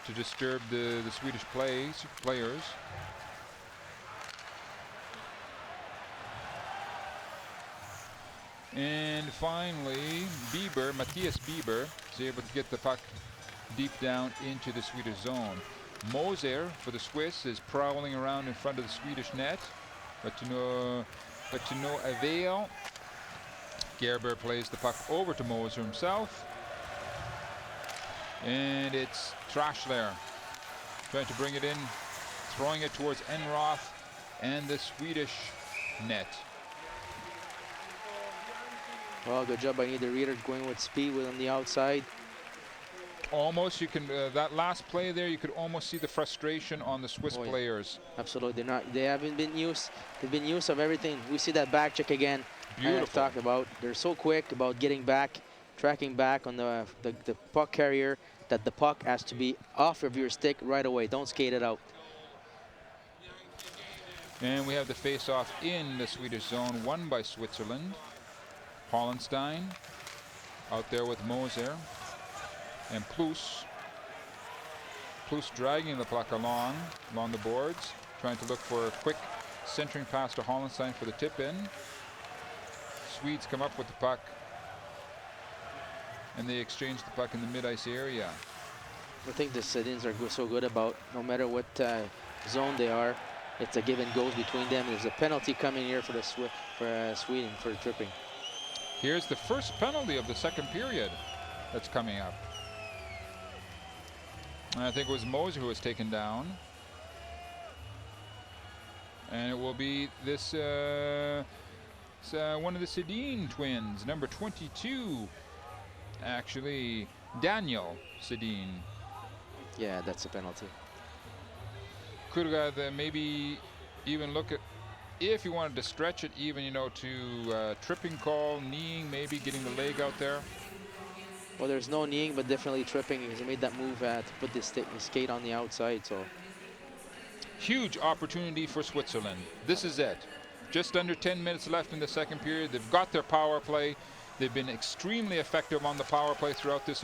to disturb the Swedish players. And finally, Matthias Bieber is able to get the puck deep down into the Swedish zone. Moser for the Swiss is prowling around in front of the Swedish net, but to no avail. Gerber plays the puck over to Moser himself. And it's Trashler trying to bring it in, throwing it towards Enroth and the Swedish net. Well, good job by either Reader going with speed on the outside. Almost, you can that last play there, you could almost see the frustration on the Swiss players. Absolutely, they haven't been used. They've been used of everything. We see that back check again. Beautiful. I've talked about. They're so quick about getting back, tracking back on the puck carrier, that the puck has to be off of your stick right away. Don't skate it out. And we have the face-off in the Swedish zone, won by Switzerland. Hollenstein out there with Moser. And Plus dragging the puck along the boards, trying to look for a quick centering pass to Hollenstein for the tip-in. Swedes come up with the puck, and they exchange the puck in the mid-ice area. I think the sit-ins are so good about, no matter what zone they are, it's a give and goes between them. There's a penalty coming here for Sweden for tripping. Here's the first penalty of the second period that's coming up. And I think it was Moser who was taken down. And it will be this one of the Sedin twins, number 22, actually, Daniel Sedin. Yeah, that's a penalty. Could have maybe even look at, if you wanted to stretch it even, you know, to tripping call, kneeing, maybe getting the leg out there. Well, there's no kneeing, but definitely tripping. He made that move to put the skate on the outside. So huge opportunity for Switzerland. This is it. Just under 10 minutes left in the second period. They've got their power play. They've been extremely effective on the power play throughout this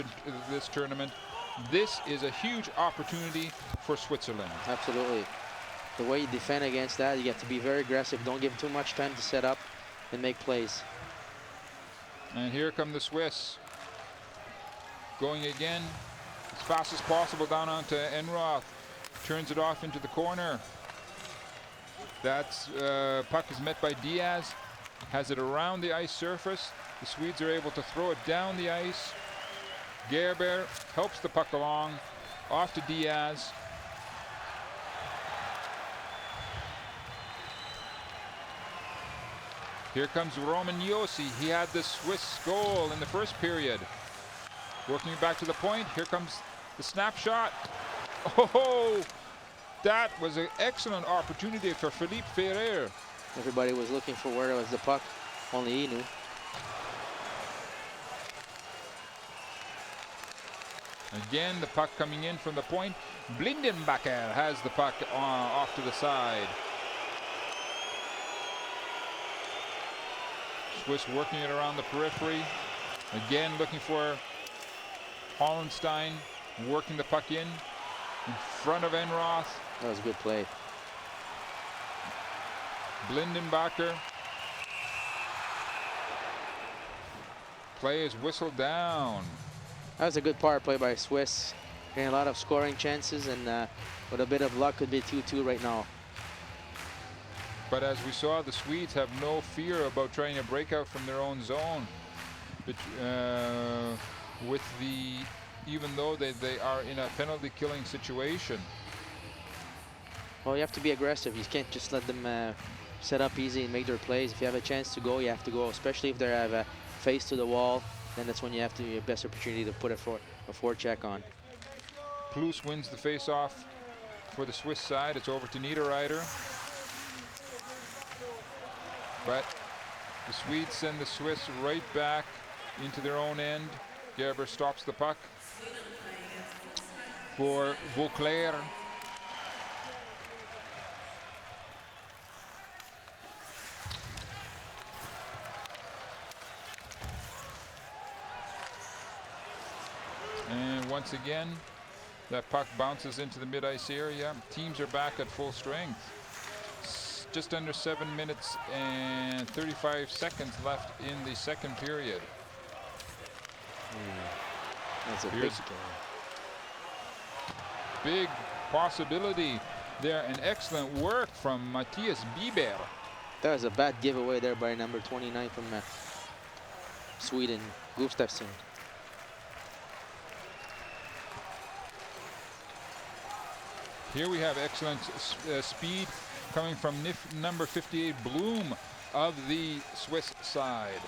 tournament. This is a huge opportunity for Switzerland. Absolutely. The way you defend against that, you have to be very aggressive. Don't give them too much time to set up and make plays. And here come the Swiss. Going again as fast as possible down onto Enroth. Turns it off into the corner. That's puck is met by Diaz. Has it around the ice surface. The Swedes are able to throw it down the ice. Gerber helps the puck along. Off to Diaz. Here comes Roman Josi. He had the Swiss goal in the first period. Working it back to the point. Here comes the snapshot. Oh, that was an excellent opportunity for Philippe Ferrer. Everybody was looking for where was the puck. Only he knew. Again, the puck coming in from the point. Blindenbacher has the puck off to the side. Swiss working it around the periphery. Again, looking for Hollenstein, working the puck in front of Enroth. That was a good play. Blindenbacher. Play is whistled down. That was a good power play by Swiss. Getting a lot of scoring chances, and with a bit of luck, could be 2-2 right now. But as we saw, the Swedes have no fear about trying to break out from their own zone. But, even though they are in a penalty-killing situation. Well, you have to be aggressive. You can't just let them set up easy and make their plays. If you have a chance to go, you have to go. Especially if they have a face to the wall, then that's when you have your best opportunity to put a forecheck on. Plus wins the face-off for the Swiss side. It's over to Niederreiter. But the Swedes send the Swiss right back into their own end. Gerber stops the puck for Vauclair. And once again, that puck bounces into the mid-ice area. Teams are back at full strength. Just under 7 minutes and 35 seconds left in the second period. That's a big possibility there, and excellent work from Matthias Bieber. That was a bad giveaway there by number 29 from Sweden, Gustafsson. Here we have excellent speed coming from number 58, Bloom, of the Swiss side.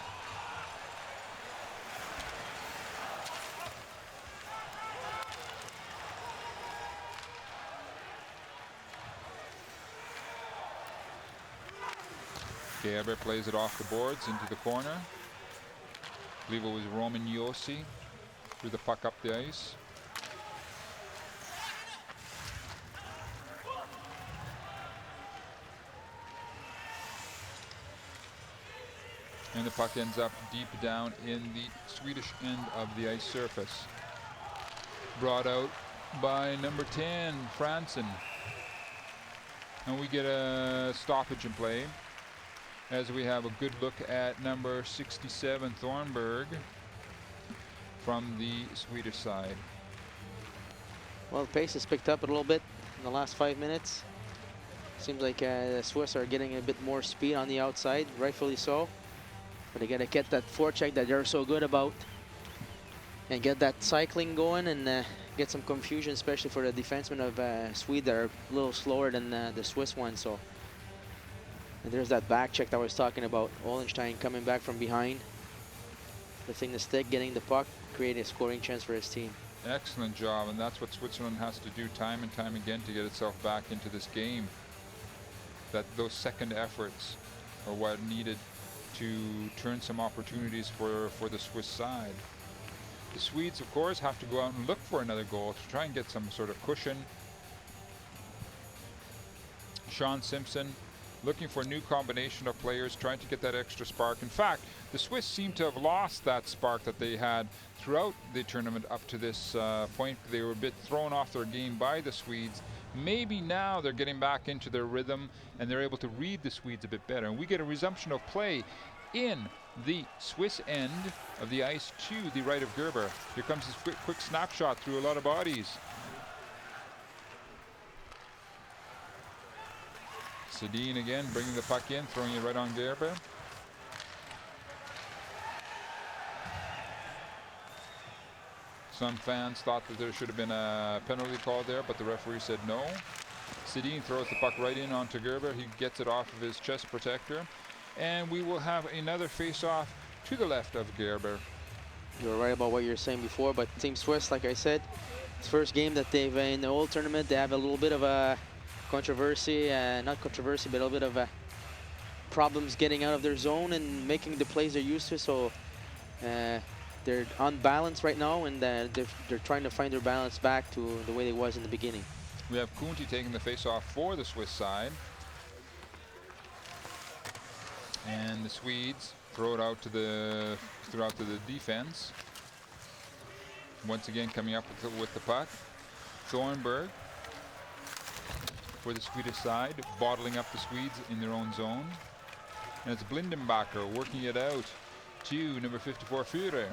Gerber plays it off the boards into the corner. I believe it was Roman Yossi threw the puck up the ice. And the puck ends up deep down in the Swedish end of the ice surface. Brought out by number 10, Franson. And we get a stoppage in play as we have a good look at number 67, Thornberg, from the Swedish side. Well, the pace has picked up a little bit in the last 5 minutes. Seems like the Swiss are getting a bit more speed on the outside, rightfully so. But they gotta get that forecheck that they're so good about and get that cycling going and get some confusion, especially for the defensemen of Sweden that are a little slower than the Swiss one. So and there's that back check that I was talking about. Ollenstein coming back from behind, lifting the stick, getting the puck, creating a scoring chance for his team. Excellent job, and that's what Switzerland has to do time and time again to get itself back into this game. Those second efforts are what needed to turn some opportunities for the Swiss side. The Swedes, of course, have to go out and look for another goal to try and get some sort of cushion. Sean Simpson looking for a new combination of players, trying to get that extra spark. In fact, the Swiss seem to have lost that spark that they had throughout the tournament up to this point. They were a bit thrown off their game by the Swedes. Maybe now they're getting back into their rhythm and they're able to read the Swedes a bit better. And we get a resumption of play in the Swiss end of the ice to the right of Gerber. Here comes this quick snapshot through a lot of bodies. Sedin again bringing the puck in, throwing it right on Gerber. Some fans thought that there should have been a penalty call there, but the referee said no. Sedin throws the puck right in onto Gerber. He gets it off of his chest protector. And we will have another face-off to the left of Gerber. You're right about what you're saying before, but Team Swiss, like I said, it's first game that they've in the whole tournament. They have a little bit of a controversy, not controversy, but a little bit of problems getting out of their zone and making the plays they're used to. So they're unbalanced right now, and they're trying to find their balance back to the way it was in the beginning. We have Kunti taking the face-off for the Swiss side. And the Swedes throw it out to the defense. Once again coming up with the puck. Thornburg for the Swedish side, bottling up the Swedes in their own zone. And it's Blindenbacher working it out to number 54, Führer.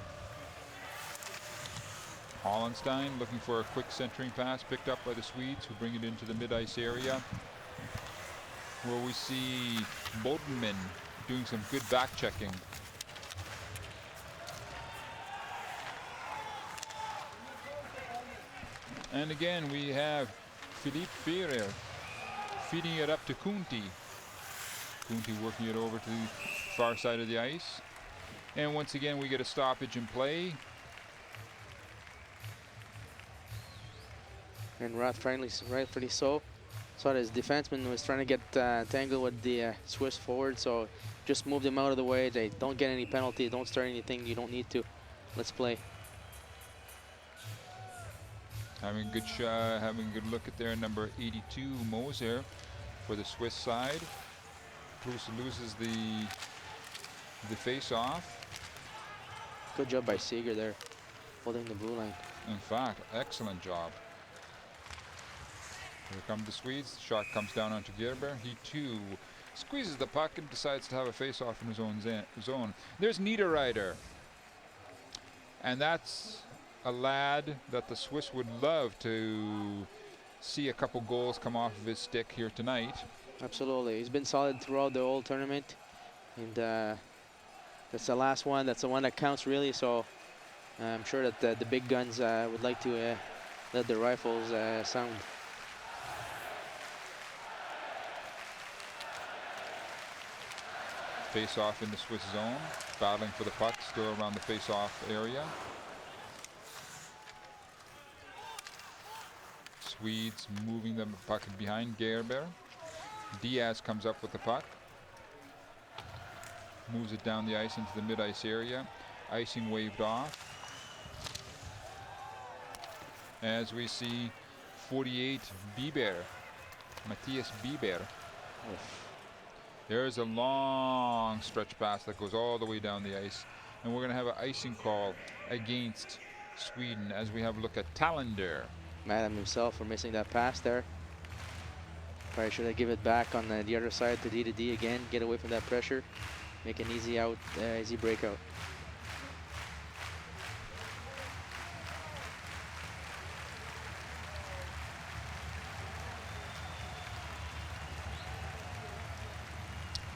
Hollenstein looking for a quick centering pass picked up by the Swedes, who bring it into the mid-ice area, where we see Bodenman doing some good back checking. And again we have Philippe Führer feeding it up to Kunti. Kunti working it over to the far side of the ice. And once again we get a stoppage in play. And rightfully so. So his defenseman was trying to get tangled with the Swiss forward, so just move them out of the way. They don't get any penalty, don't start anything you don't need to. Let's play. Having a good look at their number 82, Moser, for the Swiss side. Bruce loses the face-off. Good job by Seeger there, holding the blue line. In fact, excellent job. Here come the Swedes. The shot comes down onto Gerber. He too squeezes the puck and decides to have a face-off in his own zone. There's Niederreiter. And that's a lad that the Swiss would love to see a couple goals come off of his stick here tonight. Absolutely. He's been solid throughout the whole tournament. And that's the last one. That's the one that counts, really. So I'm sure that the big guns would like to let the rifles sound. Face-off in the Swiss zone, battling for the puck, still around the face-off area. Swedes moving the puck behind Gerber. Diaz comes up with the puck, moves it down the ice into the mid-ice area. Icing waved off. As we see 48 Bieber, Matthias Bieber. Oof. There's a long stretch pass that goes all the way down the ice. And we're going to have an icing call against Sweden as we have a look at Talander. Mad at himself for missing that pass there. Probably should have given it back on the other side to D again. Get away from that pressure. Make an easy out, easy breakout.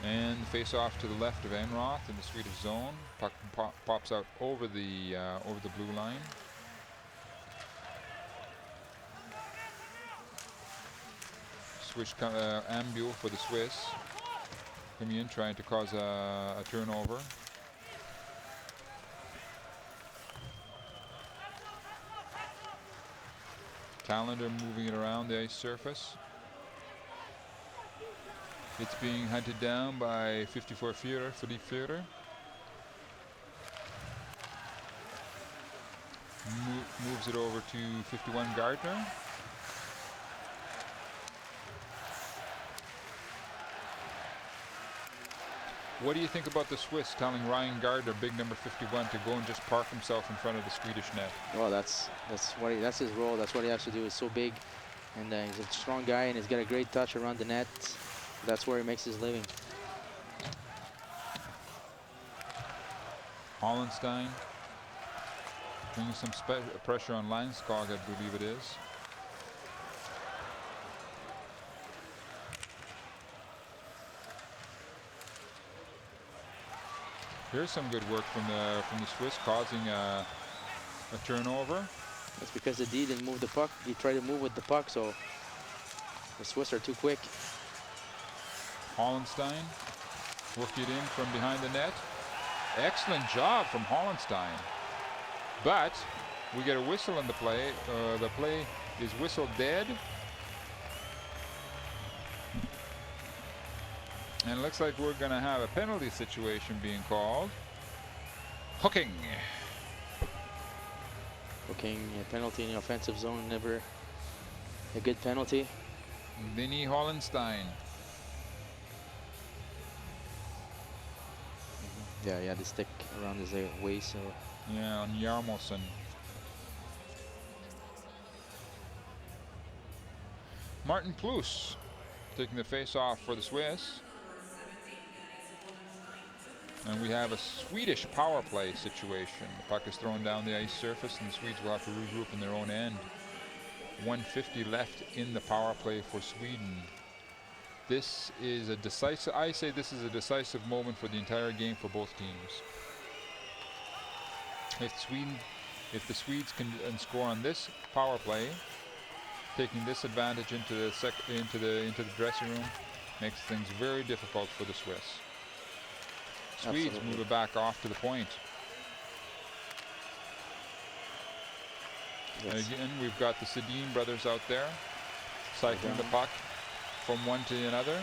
And face off to the left of Enroth in the Swedish zone. Puck pops out over the blue line. Switch Ambule for the Swiss. Coming in, trying to cause a turnover. Talander moving it around the ice surface. It's being hunted down by 54 Führer, Philippe Führer. Moves it over to 51 Gardner. What do you think about the Swiss telling Ryan Gardner, big number 51, to go and just park himself in front of the Swedish net? Well, that's his role. That's what he has to do. He's so big, and he's a strong guy, and he's got a great touch around the net. That's where he makes his living. Hollenstein bringing some pressure on Landskog, I believe it is. Here's some good work from the Swiss, causing a turnover. That's because the D didn't move the puck. He tried to move with the puck, so the Swiss are too quick. Hollenstein worked it in from behind the net. Excellent job from Hollenstein. But we get a whistle in the play. The play is whistled dead. And it looks like we're going to have a penalty situation being called. Hooking. Hooking, a penalty in the offensive zone, never a good penalty. Vinny Hollenstein. Yeah, he had the stick around his waist. So. Yeah, on Yarmolson. Martin Plus taking the face off for the Swiss. And we have a Swedish power play situation. The puck is thrown down the ice surface and the Swedes will have to regroup in their own end. 1:50 left in the power play for Sweden. This is a decisive, I say this is a decisive moment for the entire game for both teams. If the Swedes can score on this power play, taking this advantage into the dressing room, makes things very difficult for the Swiss. Swedes Absolutely. move it back off to the point. Yes. And again, we've got the Sedin brothers out there cycling the puck from one to another.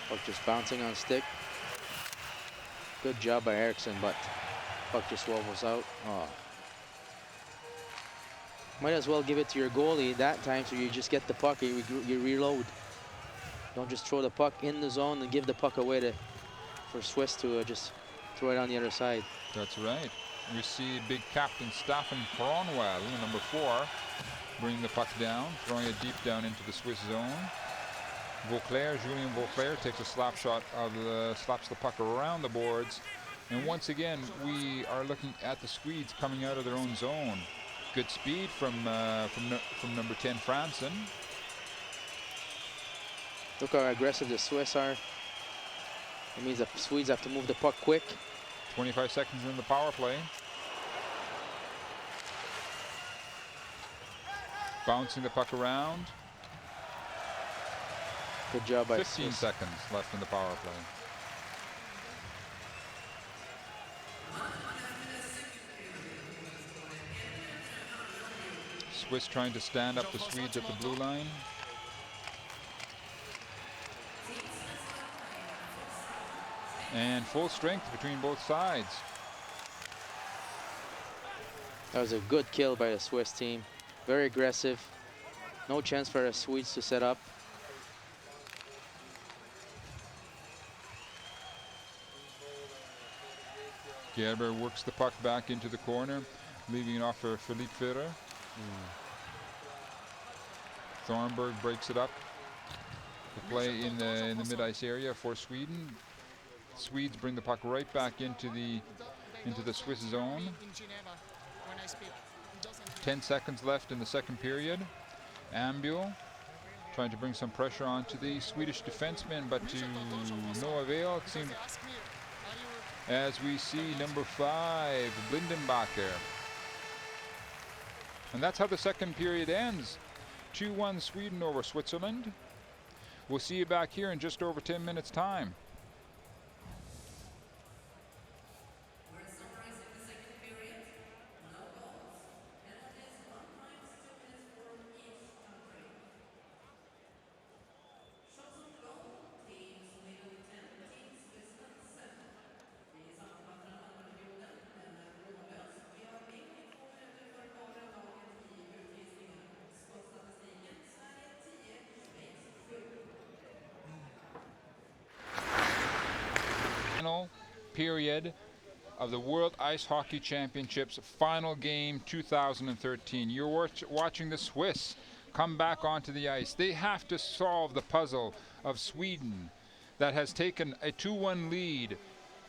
Puck just bouncing on stick. Good job by Eriksson, but puck just wobbles out. Oh. Might as well give it to your goalie that time so you just get the puck and you reload. Don't just throw the puck in the zone and give the puck away for Swiss to just throw it on the other side. That's right. We see big captain Staffan Kronwall, number 4, bring the puck down, throwing it deep down into the Swiss zone. Julien Vauclair takes a slap shot slaps the puck around the boards. And once again, we are looking at the Swedes coming out of their own zone. Good speed from number 10, Franson. Look how aggressive the Swiss are. It means the Swedes have to move the puck quick. 25 seconds in the power play. Bouncing the puck around. Good job by 15 Swiss. seconds left in the power play. Swiss trying to stand up the Swedes at the blue line. And full strength between both sides. That was a good kill by the Swiss team. Very aggressive. No chance for the Swedes to set up. Gerber works the puck back into the corner, leaving it off for Philippe Ferrer. Thornburg breaks it up. The play in the mid-ice area for Sweden. Swedes bring the puck right back into the Swiss zone. 10 seconds left in the second period. Ambuel trying to bring some pressure onto the Swedish defenseman, but to no avail. It seems, as we see number 5, Blindenbacher. And that's how the second period ends. 2-1 Sweden over Switzerland. We'll see you back here in just over 10 minutes time. Final period of the World Ice Hockey Championships final game 2013. You're watching the Swiss come back onto the ice. They have to solve the puzzle of Sweden that has taken a 2-1 lead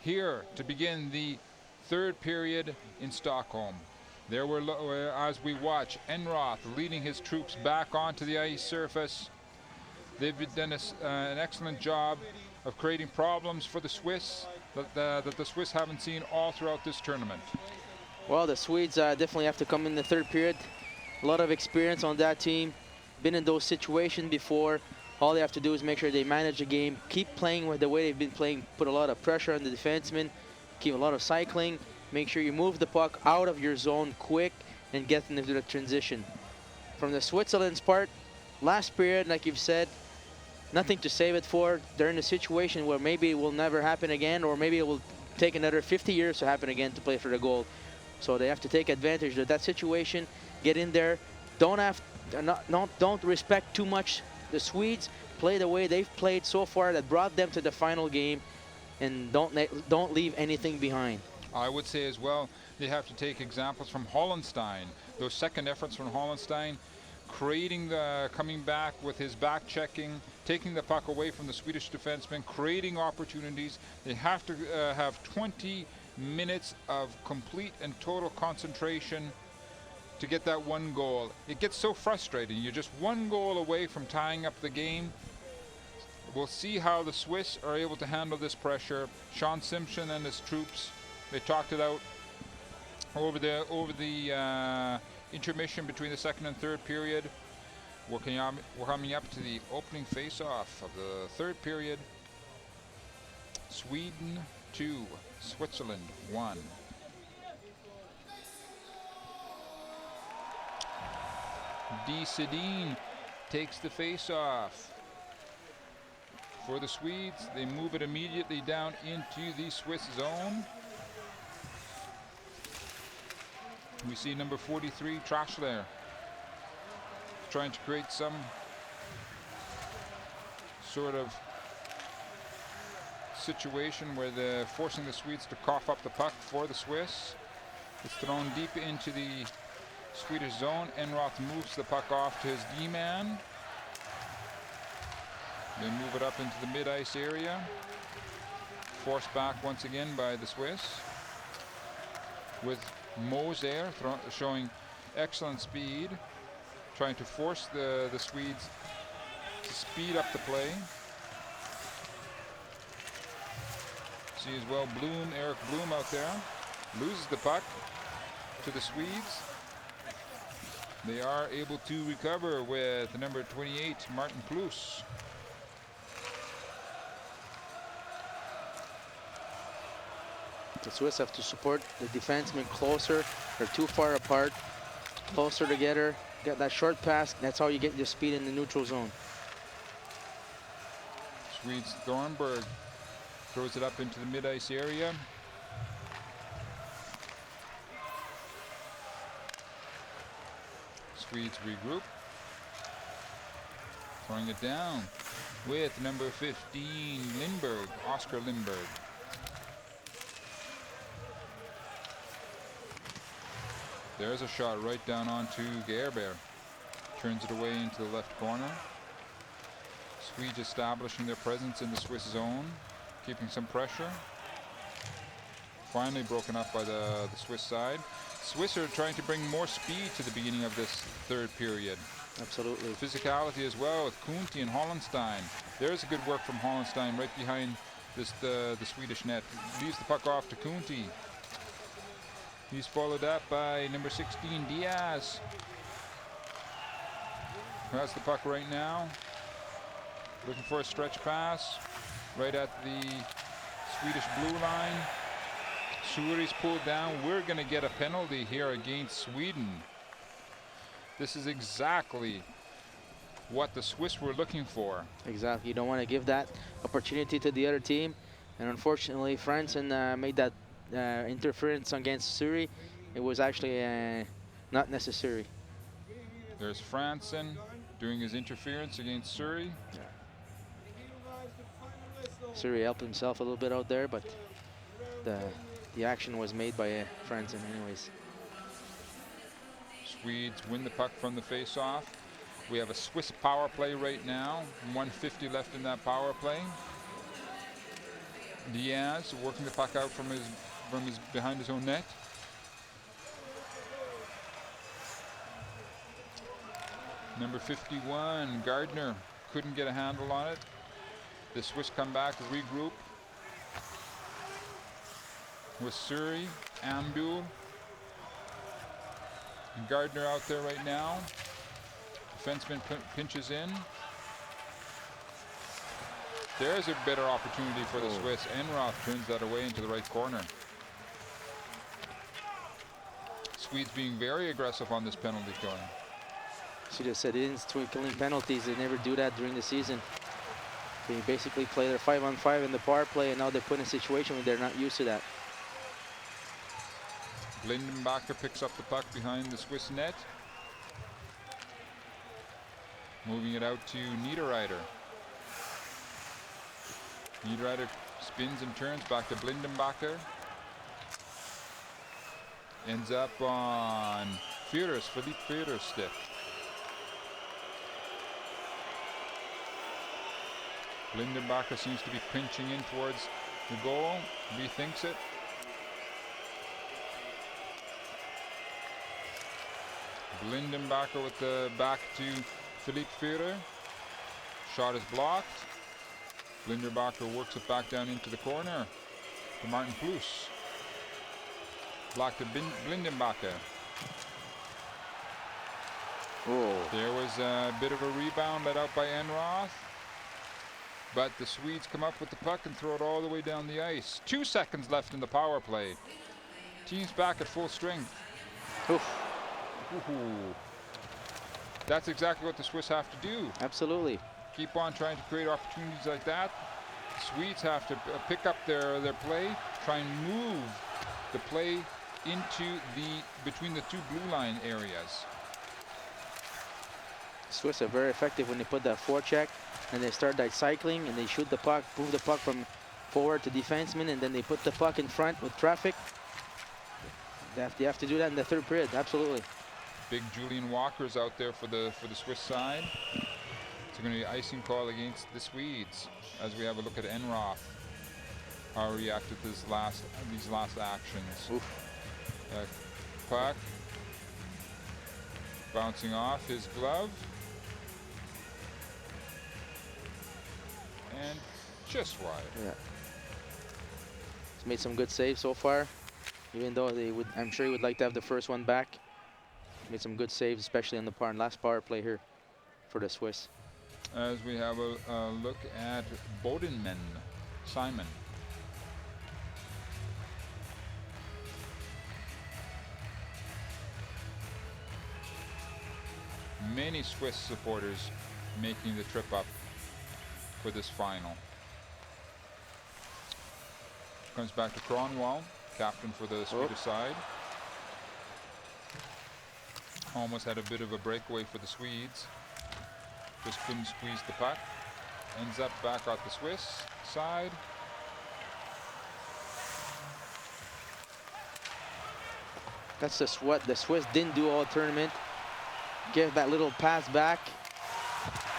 here to begin the third period in Stockholm. There were, as we watch, Enroth leading his troops back onto the ice surface. They've done an excellent job of creating problems for the Swiss that the Swiss haven't seen all throughout this tournament. Well, the Swedes definitely have to come in the third period. A lot of experience on that team. Been in those situations before. All they have to do is make sure they manage the game, keep playing with the way they've been playing, put a lot of pressure on the defensemen, keep a lot of cycling. Make sure you move the puck out of your zone quick and get into the transition. From the Switzerland's part, last period, like you've said, nothing to save it for. They're in a situation where maybe it will never happen again, or maybe it will take another 50 years to happen again to play for the goal. So they have to take advantage of that situation, get in there. Don't respect too much the Swedes. Play the way they've played so far that brought them to the final game, and don't leave anything behind. I would say as well, they have to take examples from Hollenstein. Those second efforts from Hollenstein, creating coming back with his back checking, taking the puck away from the Swedish defenseman, creating opportunities. They have to have 20 minutes of complete and total concentration to get that one goal. It gets so frustrating. You're just one goal away from tying up the game. We'll see how the Swiss are able to handle this pressure. Sean Simpson and his troops, they talked it out over the intermission between the second and third period. We're coming up to the opening face-off of the third period. Sweden 2, Switzerland 1. D. Sedin takes the face-off. For the Swedes, they move it immediately down into the Swiss zone. We see number 43, Trashler, trying to create some sort of situation where they're forcing the Swedes to cough up the puck for the Swiss. It's thrown deep into the Swedish zone. Enroth moves the puck off to his D-man. They move it up into the mid-ice area. Forced back once again by the Swiss, with Moser showing excellent speed, trying to force the Swedes to speed up the play. See as well Eric Bloom out there, loses the puck to the Swedes. They are able to recover with number 28, Martin Plus. The Swiss have to support the defensemen closer. They're too far apart. Closer together. Get that short pass. That's how you get your speed in the neutral zone. Swedes Thornburg throws it up into the mid-ice area. Swedes regroup. Throwing it down with number 15, Lindberg, Oscar Lindberg. There's a shot right down onto Gerber. Turns it away into the left corner. Swedes establishing their presence in the Swiss zone, keeping some pressure. Finally broken up by the Swiss side. Swiss are trying to bring more speed to the beginning of this third period. Absolutely. Physicality as well with Kunti and Hollenstein. There's a good work from Hollenstein right behind the Swedish net. Leaves the puck off to Kunti. He's followed up by number 16, Diaz. Who has the puck right now. Looking for a stretch pass right at the Swedish blue line. Suri's pulled down. We're going to get a penalty here against Sweden. This is exactly what the Swiss were looking for. Exactly. You don't want to give that opportunity to the other team. And unfortunately, Franson made that interference against Suri. It was actually not necessary. There's Franson doing his interference against Suri. Yeah. Suri helped himself a little bit out there, but the action was made by Franson anyways. Swedes win the puck from the face-off. We have a Swiss power play right now. 1:50 left in that power play. Diaz working the puck out from his behind his own net. Number 51, Gardner, couldn't get a handle on it. The Swiss come back to regroup with Suri, Ambul, and Gardner out there right now. Defenseman pinches in. There's a better opportunity for the Swiss. Enroth turns that away into the right corner. Swedes being very aggressive on this penalty killing. She just said it is killing penalties. They never do that during the season. They basically play their 5-on-5 in the power play, and now they're put in a situation where they're not used to that. Blindenbacher picks up the puck behind the Swiss net. Moving it out to Niederreiter. Niederreiter spins and turns back to Blindenbacher. Ends up on Philippe Führer's stick. Blindenbacher seems to be pinching in towards the goal. Rethinks it. Blindenbacher with the back to Philippe Führer. Shot is blocked. Blindenbacher works it back down into the corner to Martin Plus. Blocked to Blindenbacher. Oh. There was a bit of a rebound let out by Enroth. But the Swedes come up with the puck and throw it all the way down the ice. 2 seconds left in the power play. Team's back at full strength. Oof. Ooh. That's exactly what the Swiss have to do. Absolutely. Keep on trying to create opportunities like that. Swedes have to pick up their play, try and move the play into between the two blue line areas. Swiss are very effective when they put that forecheck and they start that cycling and they shoot the puck, move the puck from forward to defenseman, and then they put the puck in front with traffic. They have to do that in the third period, absolutely. Big Julian Walker's out there for the Swiss side. It's going to be icing call against the Swedes as we have a look at Enroth. How he reacted to these last actions. Puck bouncing off his glove. And just wide. Yeah. He's made some good saves so far. Even though I'm sure he would like to have the first one back. Made some good saves, especially on the last power play here for the Swiss. As we have a look at Bodenman, Simon. Many Swiss supporters making the trip up for this final. Comes back to Kronwall, captain for the Swedish side. Almost had a bit of a breakaway for the Swedes. Just couldn't squeeze the puck. Ends up back at the Swiss side. That's just what the Swiss didn't do all tournament. Give that little pass back.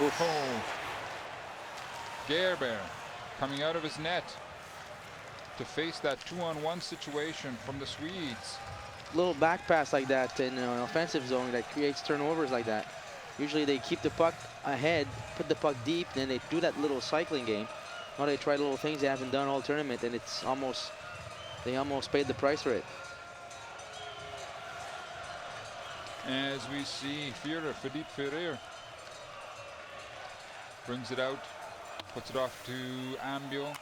Oof. Oh. Gerber coming out of his net to face that 2-on-1 situation from the Swedes. Little back pass like that in an offensive zone that creates turnovers like that. Usually they keep the puck ahead, put the puck deep, then they do that little cycling game. Now they try little things they haven't done all tournament, and they almost paid the price for it. As we see Philippe Führer brings it out, puts it off to Ambiel,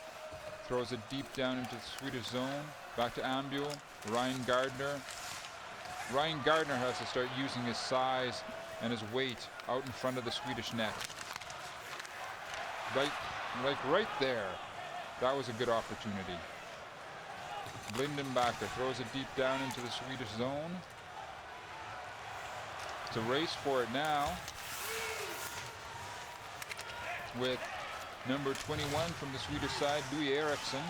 throws it deep down into the Swedish zone, back to Ambiel, Ryan Gardner. Ryan Gardner has to start using his size and his weight out in front of the Swedish net. Right there. That was a good opportunity. Blindenbacher throws it deep down into the Swedish zone. It's a race for it now, with number 21 from the Swedish side, Louis Eriksson.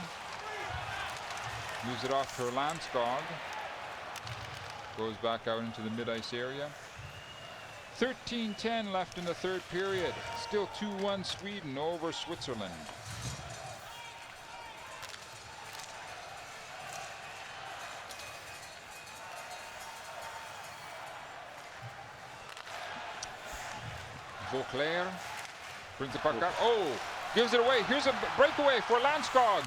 Moves it off to Landskog. Goes back out into the mid-ice area. 13:10 left in the third period. Still 2-1 Sweden over Switzerland. Vauclair brings the puck out. Oh, gives it away. Here's a breakaway for Landskog.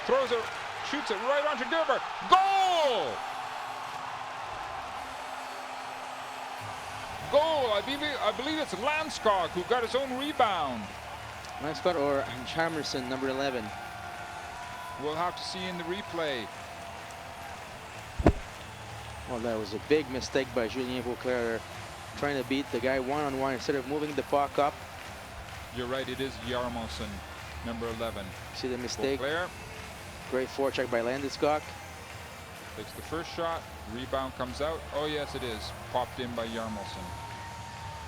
Throws it, shoots it right onto Gerber. Goal! Goal! I believe it's Landskog who got his own rebound. Landskog or Chamerson, number 11. We'll have to see in the replay. Well, that was a big mistake by Julien Vauclair, trying to beat the guy one-on-one instead of moving the puck up. You're right, it is Jarmosen, number 11. See the mistake? Vauclair Great forecheck by Landeskog. takes the first shot, rebound comes out. Oh yes, it is. Popped in by Jarmosen.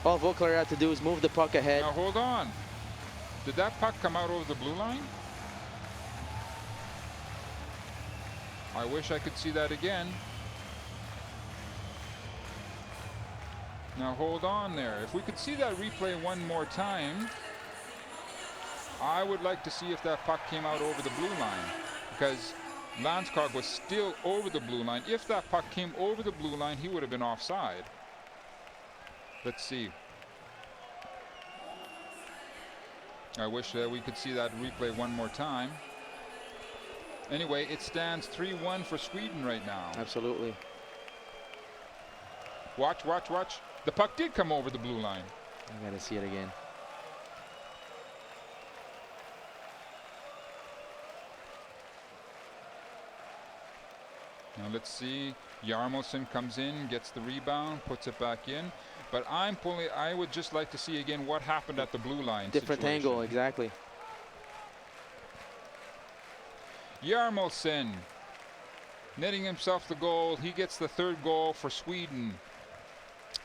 All Vauclair had to do is move the puck ahead. Now hold on. Did that puck come out over the blue line? I wish I could see that again. Now hold on there. If we could see that replay one more time, I would like to see if that puck came out over the blue line, because Landeskog was still over the blue line. If that puck came over the blue line, he would have been offside. Let's see. I wish we could see that replay one more time. Anyway, it stands 3-1 for Sweden right now. Absolutely. Watch, watch, watch. The puck did come over the blue line. I gotta see it again. Now let's see. Jarmosen comes in, gets the rebound, puts it back in. But I would just like to see again what happened at the blue line. Different situation. angle, exactly. Jarmosen netting himself the goal. He gets the third goal for Sweden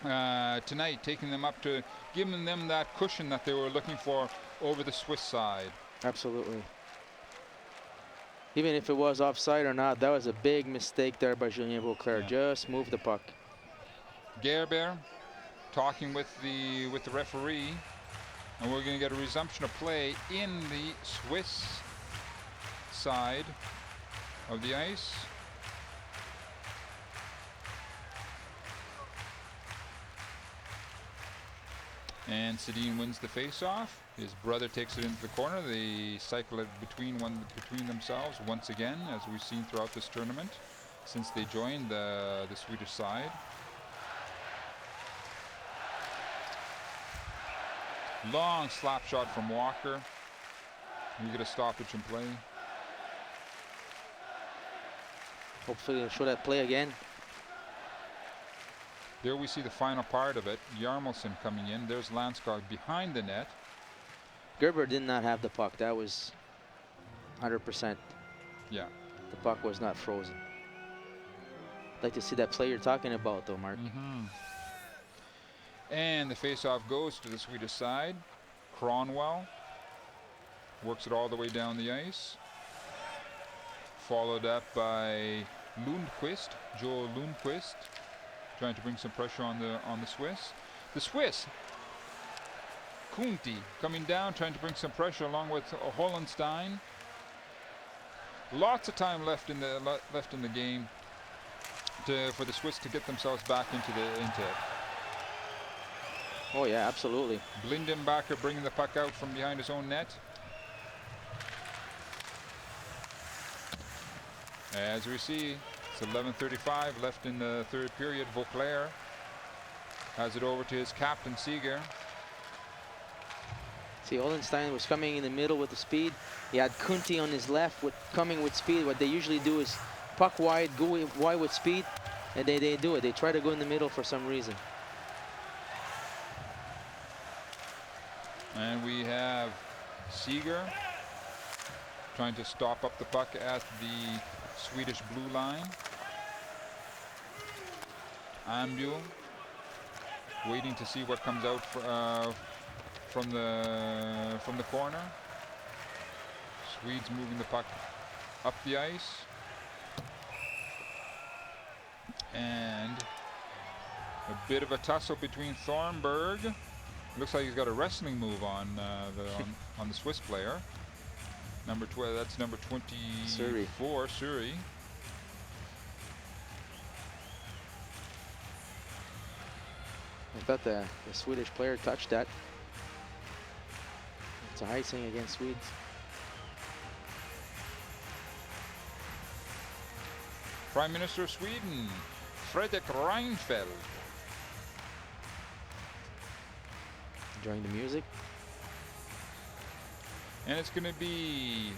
tonight, taking them up to giving them that cushion that they were looking for over the Swiss side. Absolutely. Even if it was offside or not, that was a big mistake there by Julien Vauclair. Yeah. Just move the puck. Gerber talking with the referee, and we're going to get a resumption of play in the Swiss side of the ice. And Sedin wins the face-off. His brother takes it into the corner. They cycle it between themselves once again, as we've seen throughout this tournament since they joined the Swedish side. Long slap shot from Walker. We get a stoppage in play. Hopefully they'll show that play again. There we see the final part of it. Jarmosen coming in. There's Landeskog behind the net. Gerber did not have the puck. That was 100%. Yeah. The puck was not frozen. I'd like to see that play you're talking about, though, Mark. And the face-off goes to the Swedish side. Cronwell works it all the way down the ice. Followed up by Lundqvist, Joel Lundqvist, trying to bring some pressure on the Swiss. The Swiss, Kunti coming down, trying to bring some pressure along with Hollenstein. Lots of time left in the game for the Swiss to get themselves back into it. Oh yeah, absolutely. Blindenbacher bringing the puck out from behind his own net. As we see, it's 11:35 left in the third period. Vauclair has it over to his captain, Seeger. See, Hollenstein was coming in the middle with the speed. He had Kunti on his left coming with speed. What they usually do is puck wide, go wide with speed, and they do it. They try to go in the middle for some reason. And we have Seeger trying to stop up the puck at the Swedish blue line. Ambul waiting to see what comes out from the corner. Swedes moving the puck up the ice. And a bit of a tussle between Thornburg. Looks like he's got a wrestling move on the Swiss player. Number 12. That's number 24, Suri. I thought the Swedish player touched that. It's a icing against Swedes. Prime Minister of Sweden, Fredrik Reinfeldt. Enjoying the music. And it's going to be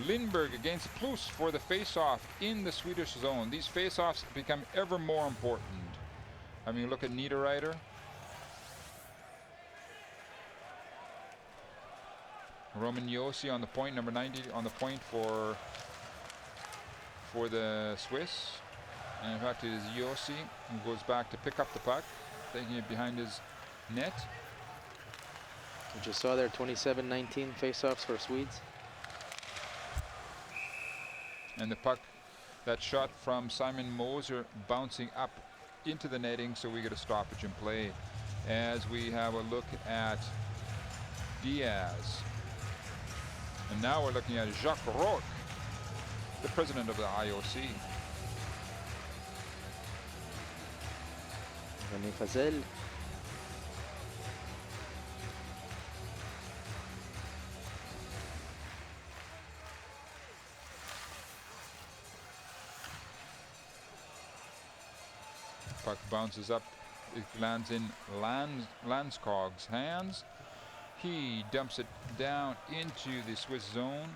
Lindberg against Plus for the face-off in the Swedish zone. These face-offs become ever more important. I mean, look at Niederreiter. Roman Yossi on the point, number 90 on the point for the Swiss. And in fact, it is Yossi who goes back to pick up the puck, taking it behind his net. We just saw there 27-19 face-offs for Swedes. And the puck, that shot from Simon Moser bouncing up into the netting, so we get a stoppage in play. As we have a look at Diaz. And now we're looking at Jacques Roch, the president of the IOC. René Fazel. Puck bounces up, it lands in Landskog's hands. He dumps it down into the Swiss zone.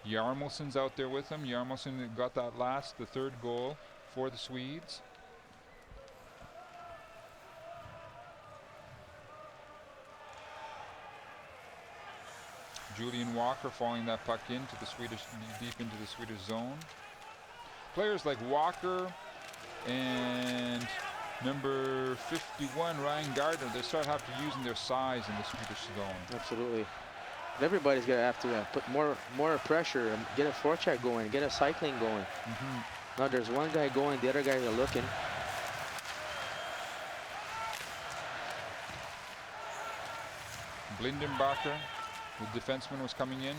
Jarmelsson's out there with him. Jarmelsson got that the third goal for the Swedes. Julian Walker following that puck into the deep into the Swedish zone. Players like Walker and number 51, Ryan Gardner, they start having to using their size in the Swedish zone. Absolutely. But everybody's gonna have to put more pressure, and get a forecheck going, get a cycling going. Now there's one guy going, the other guys are looking. Blindenbacher, the defenseman, was coming in.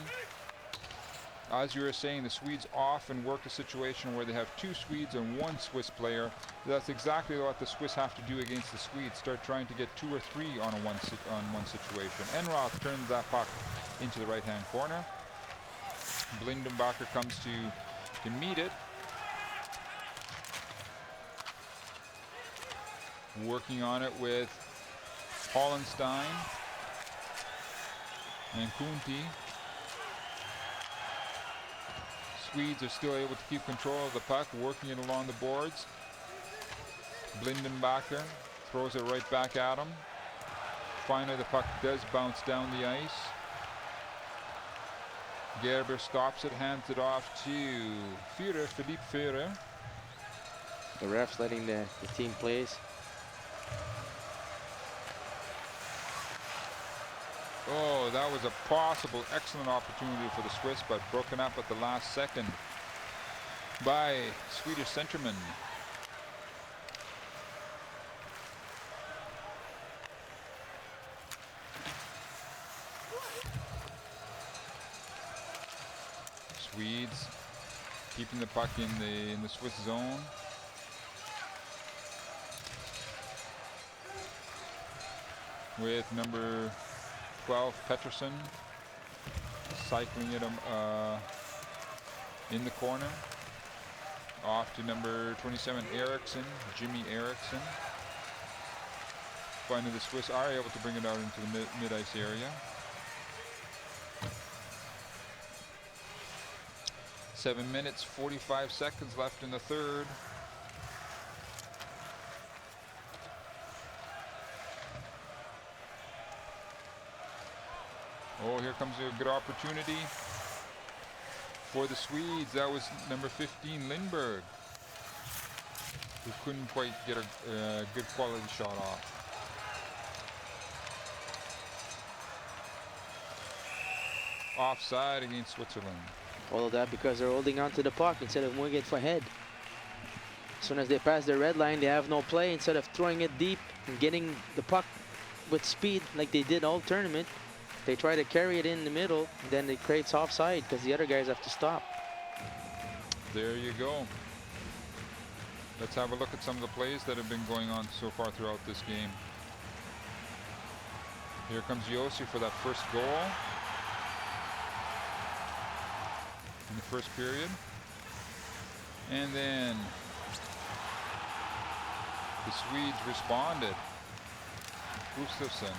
As you were saying, the Swedes often work a situation where they have two Swedes and one Swiss player. That's exactly what the Swiss have to do against the Swedes. Start trying to get 2 or 3 on one situation. Enroth turns that puck into the right-hand corner. Blindenbacher comes to meet it. Working on it with Hollenstein and Kunti. Swedes are still able to keep control of the puck, working it along the boards. Blindenbacher throws it right back at him. Finally, the puck does bounce down the ice. Gerber stops it, hands it off to Philippe Führer. The refs letting the team plays. Oh, that was a possible excellent opportunity for the Swiss, but broken up at the last second by Swedish centerman. Swedes keeping the puck in the Swiss zone. With number 12 Pettersson cycling it in the corner. Off to number 27 Eriksson, Jimmy Eriksson. Finally, the Swiss are able to bring it out into the mid-ice area. 7 minutes, 45 seconds left in the third. Oh, here comes a good opportunity for the Swedes. That was number 15, Lindberg, who couldn't quite get a good quality shot off. Offside against Switzerland. All of that because they're holding on to the puck instead of moving it for ahead. As soon as they pass the red line, they have no play. Instead of throwing it deep and getting the puck with speed like they did all tournament, they try to carry it in the middle, then it creates offside because the other guys have to stop. There you go. Let's have a look at some of the plays that have been going on so far throughout this game. Here comes Yossi for that first goal in the first period. And then the Swedes responded. Gustafsson.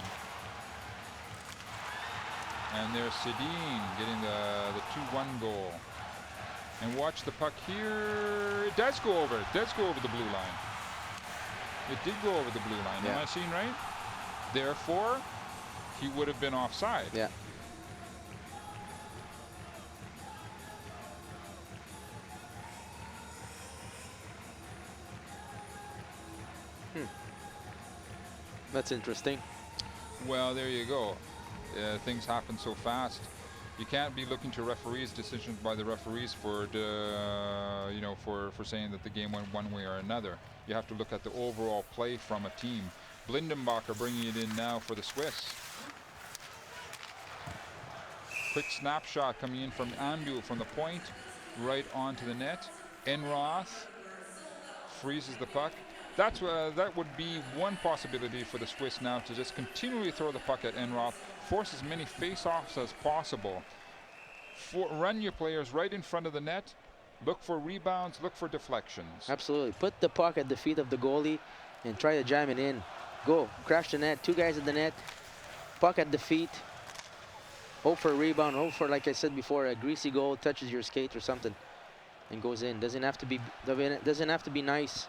And there's Sedin getting the 2-1 goal. And watch the puck here. It does go over. It does go over the blue line. It did go over the blue line. Am I seeing right? Therefore, he would have been offside. Yeah. That's interesting. Well, there you go. Things happen so fast. You can't be looking to referees' decisions by the referees for for saying that the game went one way or another. You have to look at the overall play from a team. Blindenbacher bringing it in now for the Swiss. Quick snapshot coming in from Ambu from the point right onto the net. Enroth freezes the puck. That would be one possibility for the Swiss now, to just continually throw the puck at Enroth, force as many face-offs as possible. Run your players right in front of the net, look for rebounds, look for deflections. Absolutely. Put the puck at the feet of the goalie and try to jam it in. Go, crash the net, 2 guys at the net, puck at the feet. Hope for a rebound, hope for, like I said before, a greasy goal, touches your skate or something and goes in. Doesn't have to be nice.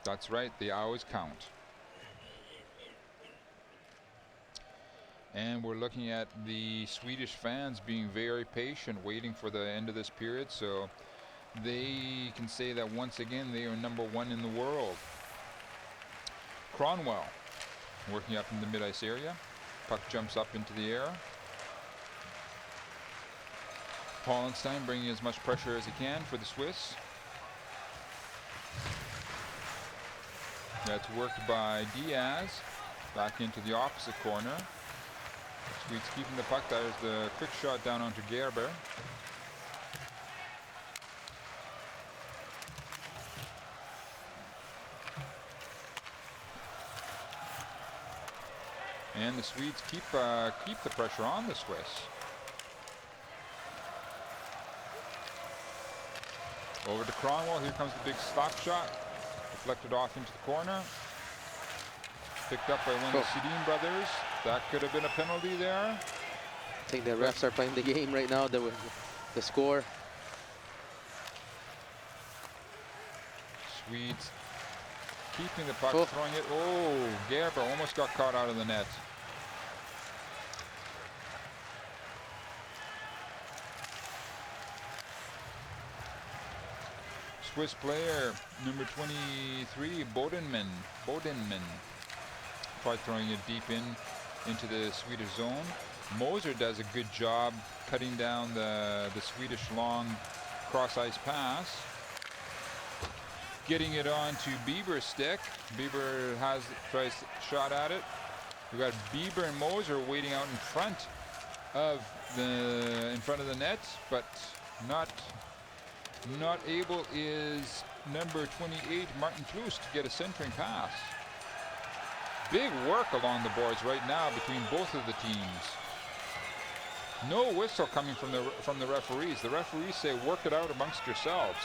That's right, the hours count. And we're looking at the Swedish fans being very patient, waiting for the end of this period, so they can say that once again they are #1 in the world. Cronwell working up in the mid-ice area. Puck jumps up into the air. Hollenstein bringing as much pressure as he can for the Swiss. That's worked by Diaz. Back into the opposite corner. Swedes keeping the puck. There's the quick shot down onto Gerber. And the Swedes keep the pressure on the Swiss. Over to Cronwell. Here comes the big slap shot. Deflected off into the corner. Picked up by one of the Sedin brothers. That could have been a penalty there. I think the refs are playing the game right now. The score. Swedes keeping the puck, throwing it. Oh, Gerber almost got caught out of the net. Swiss player number 23, Bodenman. Tried throwing it deep into the Swedish zone. Moser does a good job cutting down the Swedish long cross ice pass. Getting it on to Bieber's stick. Bieber tries shot at it. We've got Bieber and Moser waiting out in front of the net, but not able is number 28, Martin Plus, to get a centering pass. Big work along the boards right now between both of the teams. No whistle coming from the referees. The referees say work it out amongst yourselves.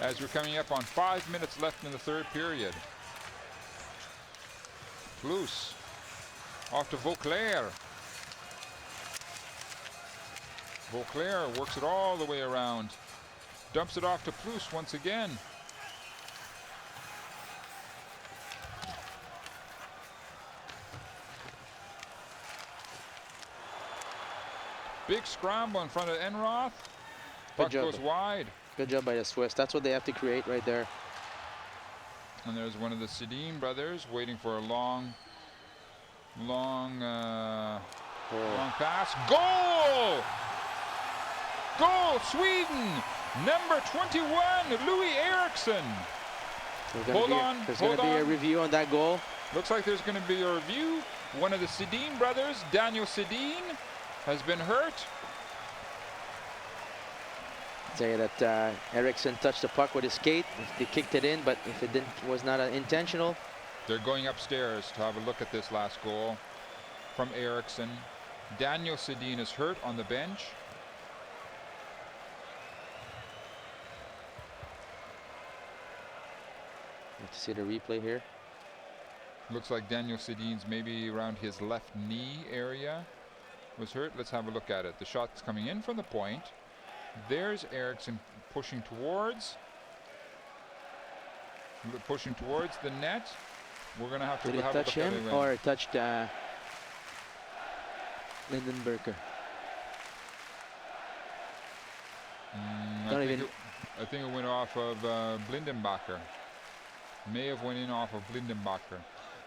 As we're coming up on 5 minutes left in the third period. Plus off to Vauclair. Vauclair works it all the way around. Dumps it off to Plus once again. Big scramble in front of Enroth. Puck goes wide. Good job by the Swiss. That's what they have to create right there. And there's one of the Sedin brothers waiting for a long pass. Goal! Goal, Sweden! Number 21, Louis Eriksson. Hold on. There's going to be a review on that goal. Looks like there's going to be a review. One of the Sedin brothers, Daniel Sedin, has been hurt. Say that Eriksson touched the puck with his skate. They kicked it in, but if it was not intentional. They're going upstairs to have a look at this last goal from Eriksson. Daniel Sedin is hurt on the bench. Let's see the replay here. Looks like Daniel Sedin's maybe around his left knee area was hurt. Let's have a look at it. The shot's coming in from the point. There's Eriksson pushing towards the net. We're going to have to Did it have touch a look him at it. or it touched Lindenberger? I think it went off of Blindenbacher. May have went in off of Blindenbacher.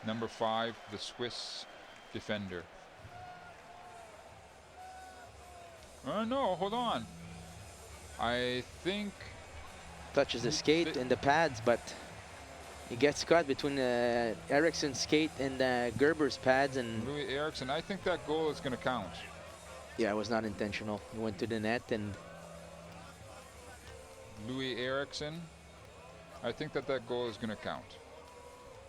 Number 5, the Swiss defender. No, hold on. I think Touches the skate and the pads, but he gets caught between Eriksson's skate and Gerber's pads. And Louis Eriksson, I think that goal is going to count. yeah, it was not intentional. He went to the net and Louis Eriksson, I think that goal is going to count.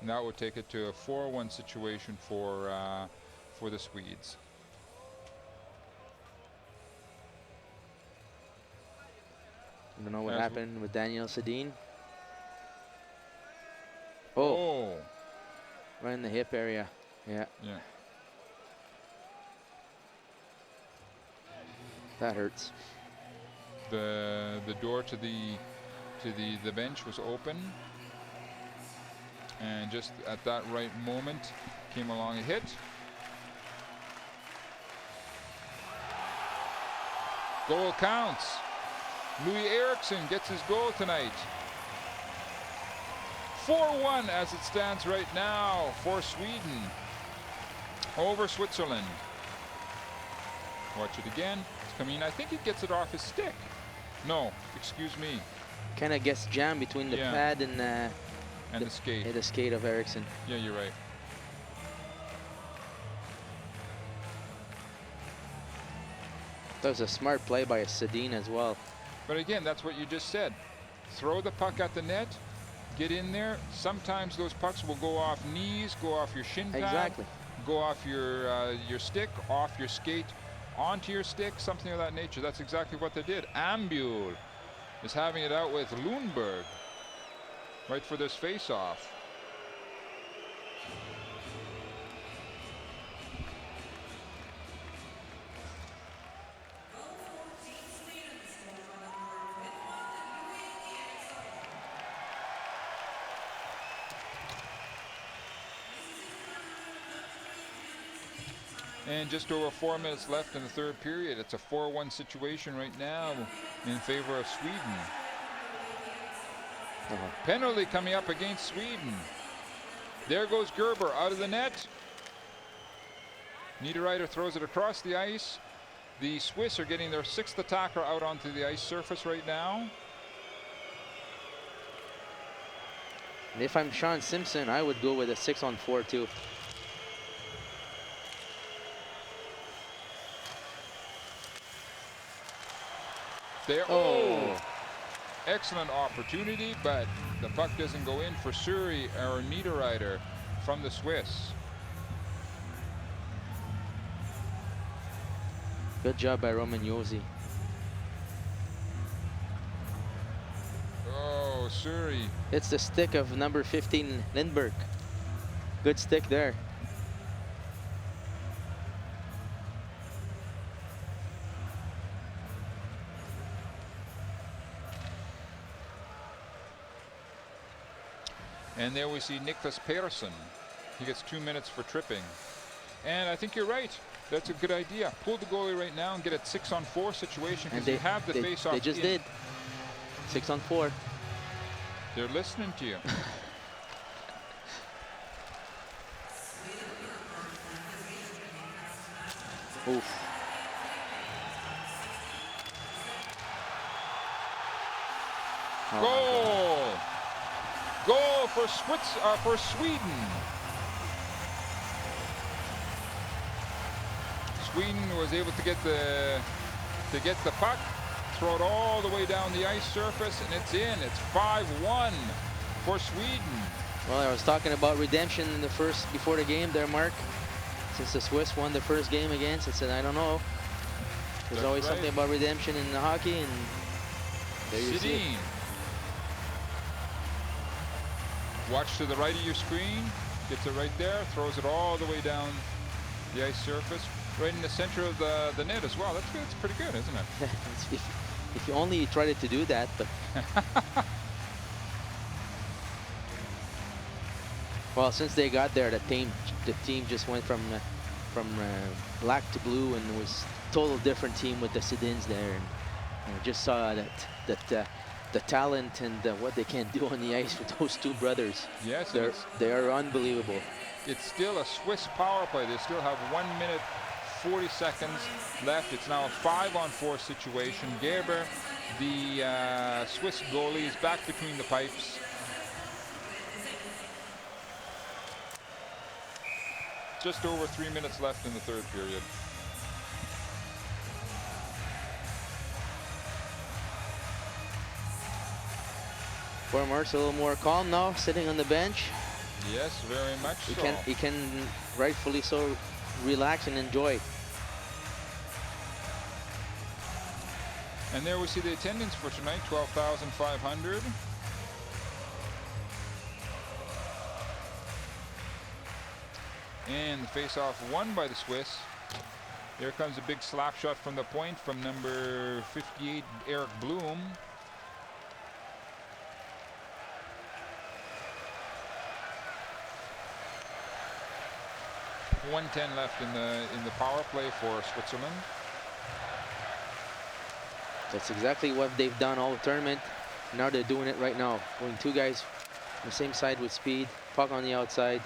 And that would take it to a 4-1 situation for the Swedes. I don't know what happened with Daniel Sedin. Oh, Right in the hip area. Yeah. yeah. That hurts. The door to the bench was open, and just at that right moment came along a hit. Goal counts. Louis Eriksson gets his goal tonight. 4-1 as it stands right now for Sweden over Switzerland. Watch it again. It's coming. I think he gets it off his stick. No, excuse me. Kind of gets jammed between the pad and the skate. The skate of Eriksson. Yeah, you're right. That was a smart play by Sedin as well. But again, that's what you just said. Throw the puck at the net, get in there. Sometimes those pucks will go off knees, go off your shin pad, Exactly. go off your stick, off your skate, onto your stick, something of that nature. That's exactly what they did. Ambul is having it out with Lundberg right for this face-off. And just over 4 minutes left in the third period. It's a 4-1 situation right now in favor of Sweden. Penalty coming up against Sweden. There goes Gerber out of the net. Niederreiter throws it across the ice. The Swiss are getting their 6th attacker out onto the ice surface right now. And if I'm Sean Simpson, I would go with a 6-on-4 too. There, oh, excellent opportunity, but the puck doesn't go in for Suri or Niederreiter from the Swiss. Good job by Roman Josi. Oh, Suri. It's the stick of number 15, Lindbergh. Good stick there. And there we see Niklas Persson. He gets 2 minutes for tripping. And I think you're right. That's a good idea. Pull the goalie right now and get a 6-on-4 situation because you have the face-off. They just did. 6-on-4. They're listening to you. Oof. Oh, goal! Goal for Sweden. Sweden was able to get the puck, throw it all the way down the ice surface, and it's in. It's 5-1 for Sweden. Well, I was talking about redemption in the before the game there, Mark. Since the Swiss won the first game against, I said, I don't know. There's always something about redemption in the hockey, and there you see it. Watch to the right of your screen. Gets it right there, throws it all the way down the ice surface, right in the center of the net as well. That's good. It's pretty good, isn't it? if you only tried to do that, but well, since they got there, the team just went from black to blue, and it was total different team with the Sedins there, and just saw that the talent and what they can do on the ice with those two brothers. Yes, they are unbelievable. It's still a Swiss power play. They still have 1 minute 40 seconds left. It's now a 5-on-4 situation. Gerber, the Swiss goalie, is back between the pipes. Just over 3 minutes left in the third period. Bormar's a little more calm now, sitting on the bench. Yes, very much so. He can rightfully so relax and enjoy. And there we see the attendance for tonight, 12,500. And the face-off won by the Swiss. Here comes a big slap shot from the point from number 58, Eric Bloom. .110 left in the power play for Switzerland. That's exactly what they've done all the tournament. Now they're doing it right now. Going two guys on the same side with speed, puck on the outside.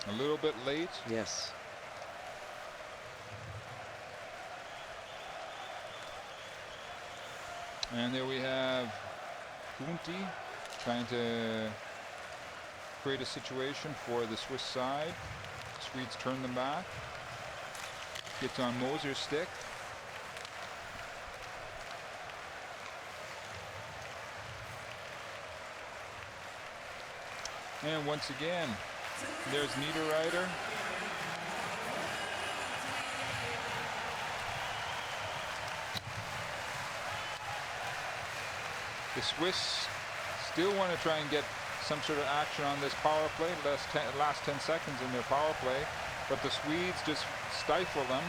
A little bit late. Yes. And there we have Kunti trying to create a situation for the Swiss side. Swedes turn them back. Gets on Moser's stick. And once again, there's Niederreiter. The Swiss still want to try and get some sort of action on this power play, last 10 seconds in their power play, but the Swedes just stifle them,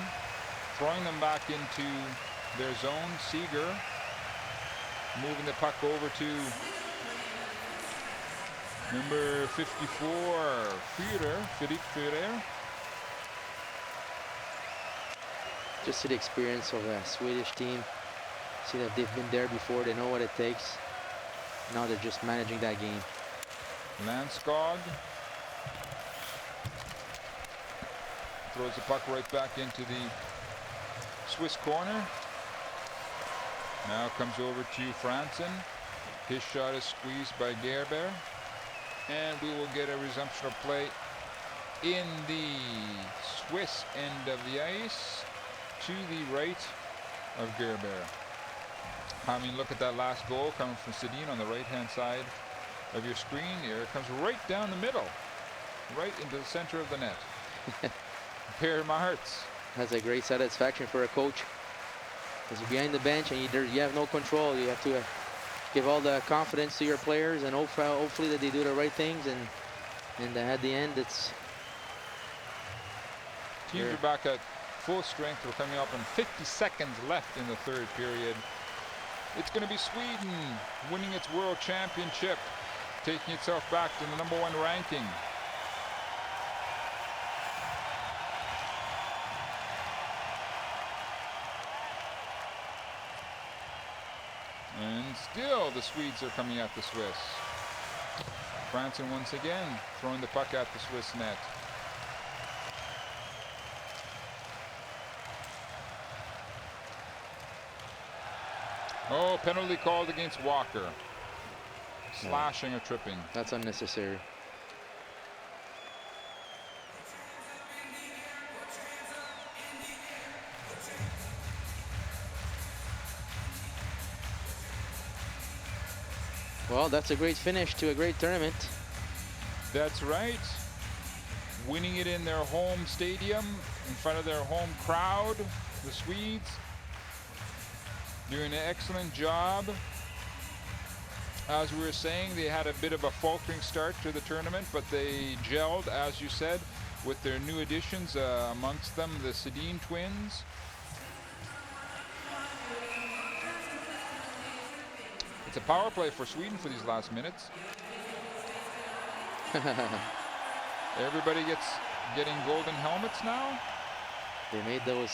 throwing them back into their zone. Seeger moving the puck over to number 54, Philippe Führer. Just to the experience of a Swedish team. See that they've been there before, they know what it takes. Now they're just managing that game. Landskog throws the puck right back into the Swiss corner. Now comes over to Franzen. His shot is squeezed by Gerber. And we will get a resumption of play in the Swiss end of the ice to the right of Gerber. I mean, look at that last goal coming from Sedin on the right-hand side of your screen. Here it comes right down the middle, right into the center of the net. Per Martz. That's a great satisfaction for a coach. Because you're behind the bench and you have no control. You have to give all the confidence to your players and hopefully that they do the right things. And at the end, it's... Teams are back at full strength. We're coming up on 50 seconds left in the third period. It's going to be Sweden winning its world championship, taking itself back to the #1 ranking. And still the Swedes are coming at the Swiss. Franzen once again throwing the puck at the Swiss net. Oh, penalty called against Walker. Slashing or tripping. That's unnecessary. Well, that's a great finish to a great tournament. That's right. Winning it in their home stadium, in front of their home crowd, the Swedes. Doing an excellent job. As we were saying, they had a bit of a faltering start to the tournament, but they gelled, as you said, with their new additions, amongst them the Sedin twins. It's a power play for Sweden for these last minutes. Everybody getting golden helmets now. They made those.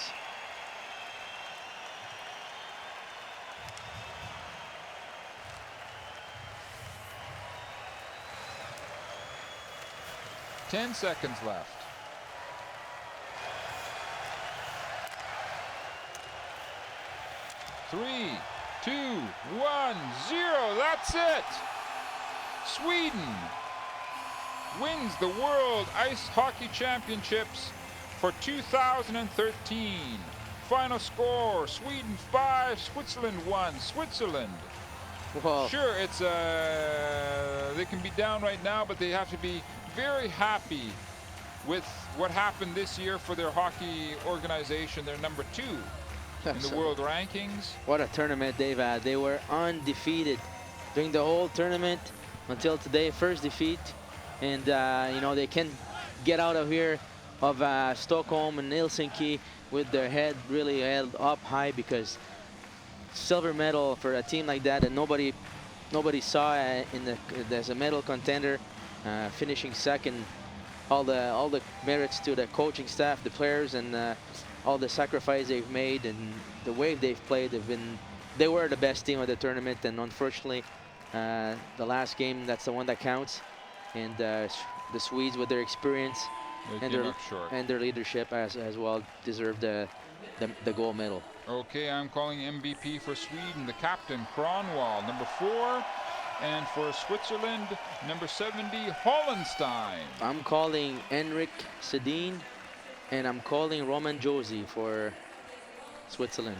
Ten seconds left. Three, 2, 1, 0. That's it. Sweden wins the World Ice Hockey Championships for 2013. Final score: Sweden 5, Switzerland 1. Switzerland. Whoa. Sure, it's they can be down right now, but they have to be very happy with what happened this year for their hockey organization. They're number 2 in the world rankings. What a tournament they've had. They were undefeated during the whole tournament until today, first defeat. And you know, they can get out of here of Stockholm and Helsinki with their head really held up high, because silver medal for a team like that, and nobody saw as a medal contender, finishing second. All the merits to the coaching staff, the players, and all the sacrifice they've made and the way they've played. They were the best team of the tournament, and unfortunately, the last game, that's the one that counts. And the Swedes, with their experience and their leadership as well, deserve the gold medal. Okay, I'm calling MVP for Sweden, the captain, Kronwall, number 4. And for Switzerland, number 70, Hollenstein. I'm calling Henrik Sedin, and I'm calling Roman Josi for Switzerland.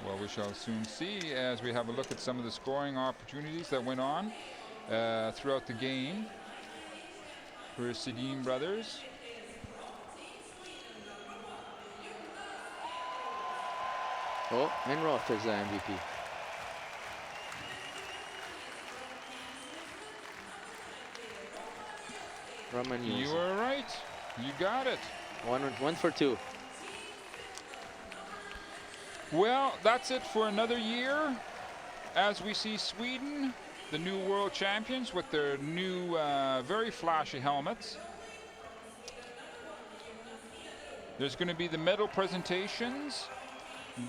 Well, we shall soon see as we have a look at some of the scoring opportunities that went on throughout the game for Sedin brothers. Oh, Enroth is the MVP. Roman Josi. You were right. You got it. One for 2. Well, that's it for another year. As we see Sweden, the new world champions, with their new, very flashy helmets. There's going to be the medal presentations,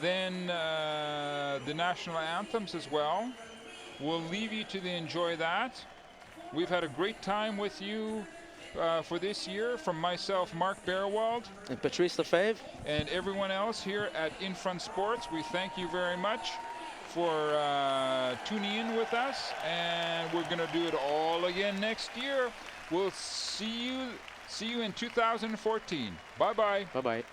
then the national anthems as well. We'll leave you to enjoy that. We've had a great time with you for this year. From myself, Mark Bearwald, And Patrice Lefebvre. and everyone else here at In Front Sports, we thank you very much for tuning in with us, and we're going to do it all again next year. We'll see you in 2014. Bye-bye. Bye-bye.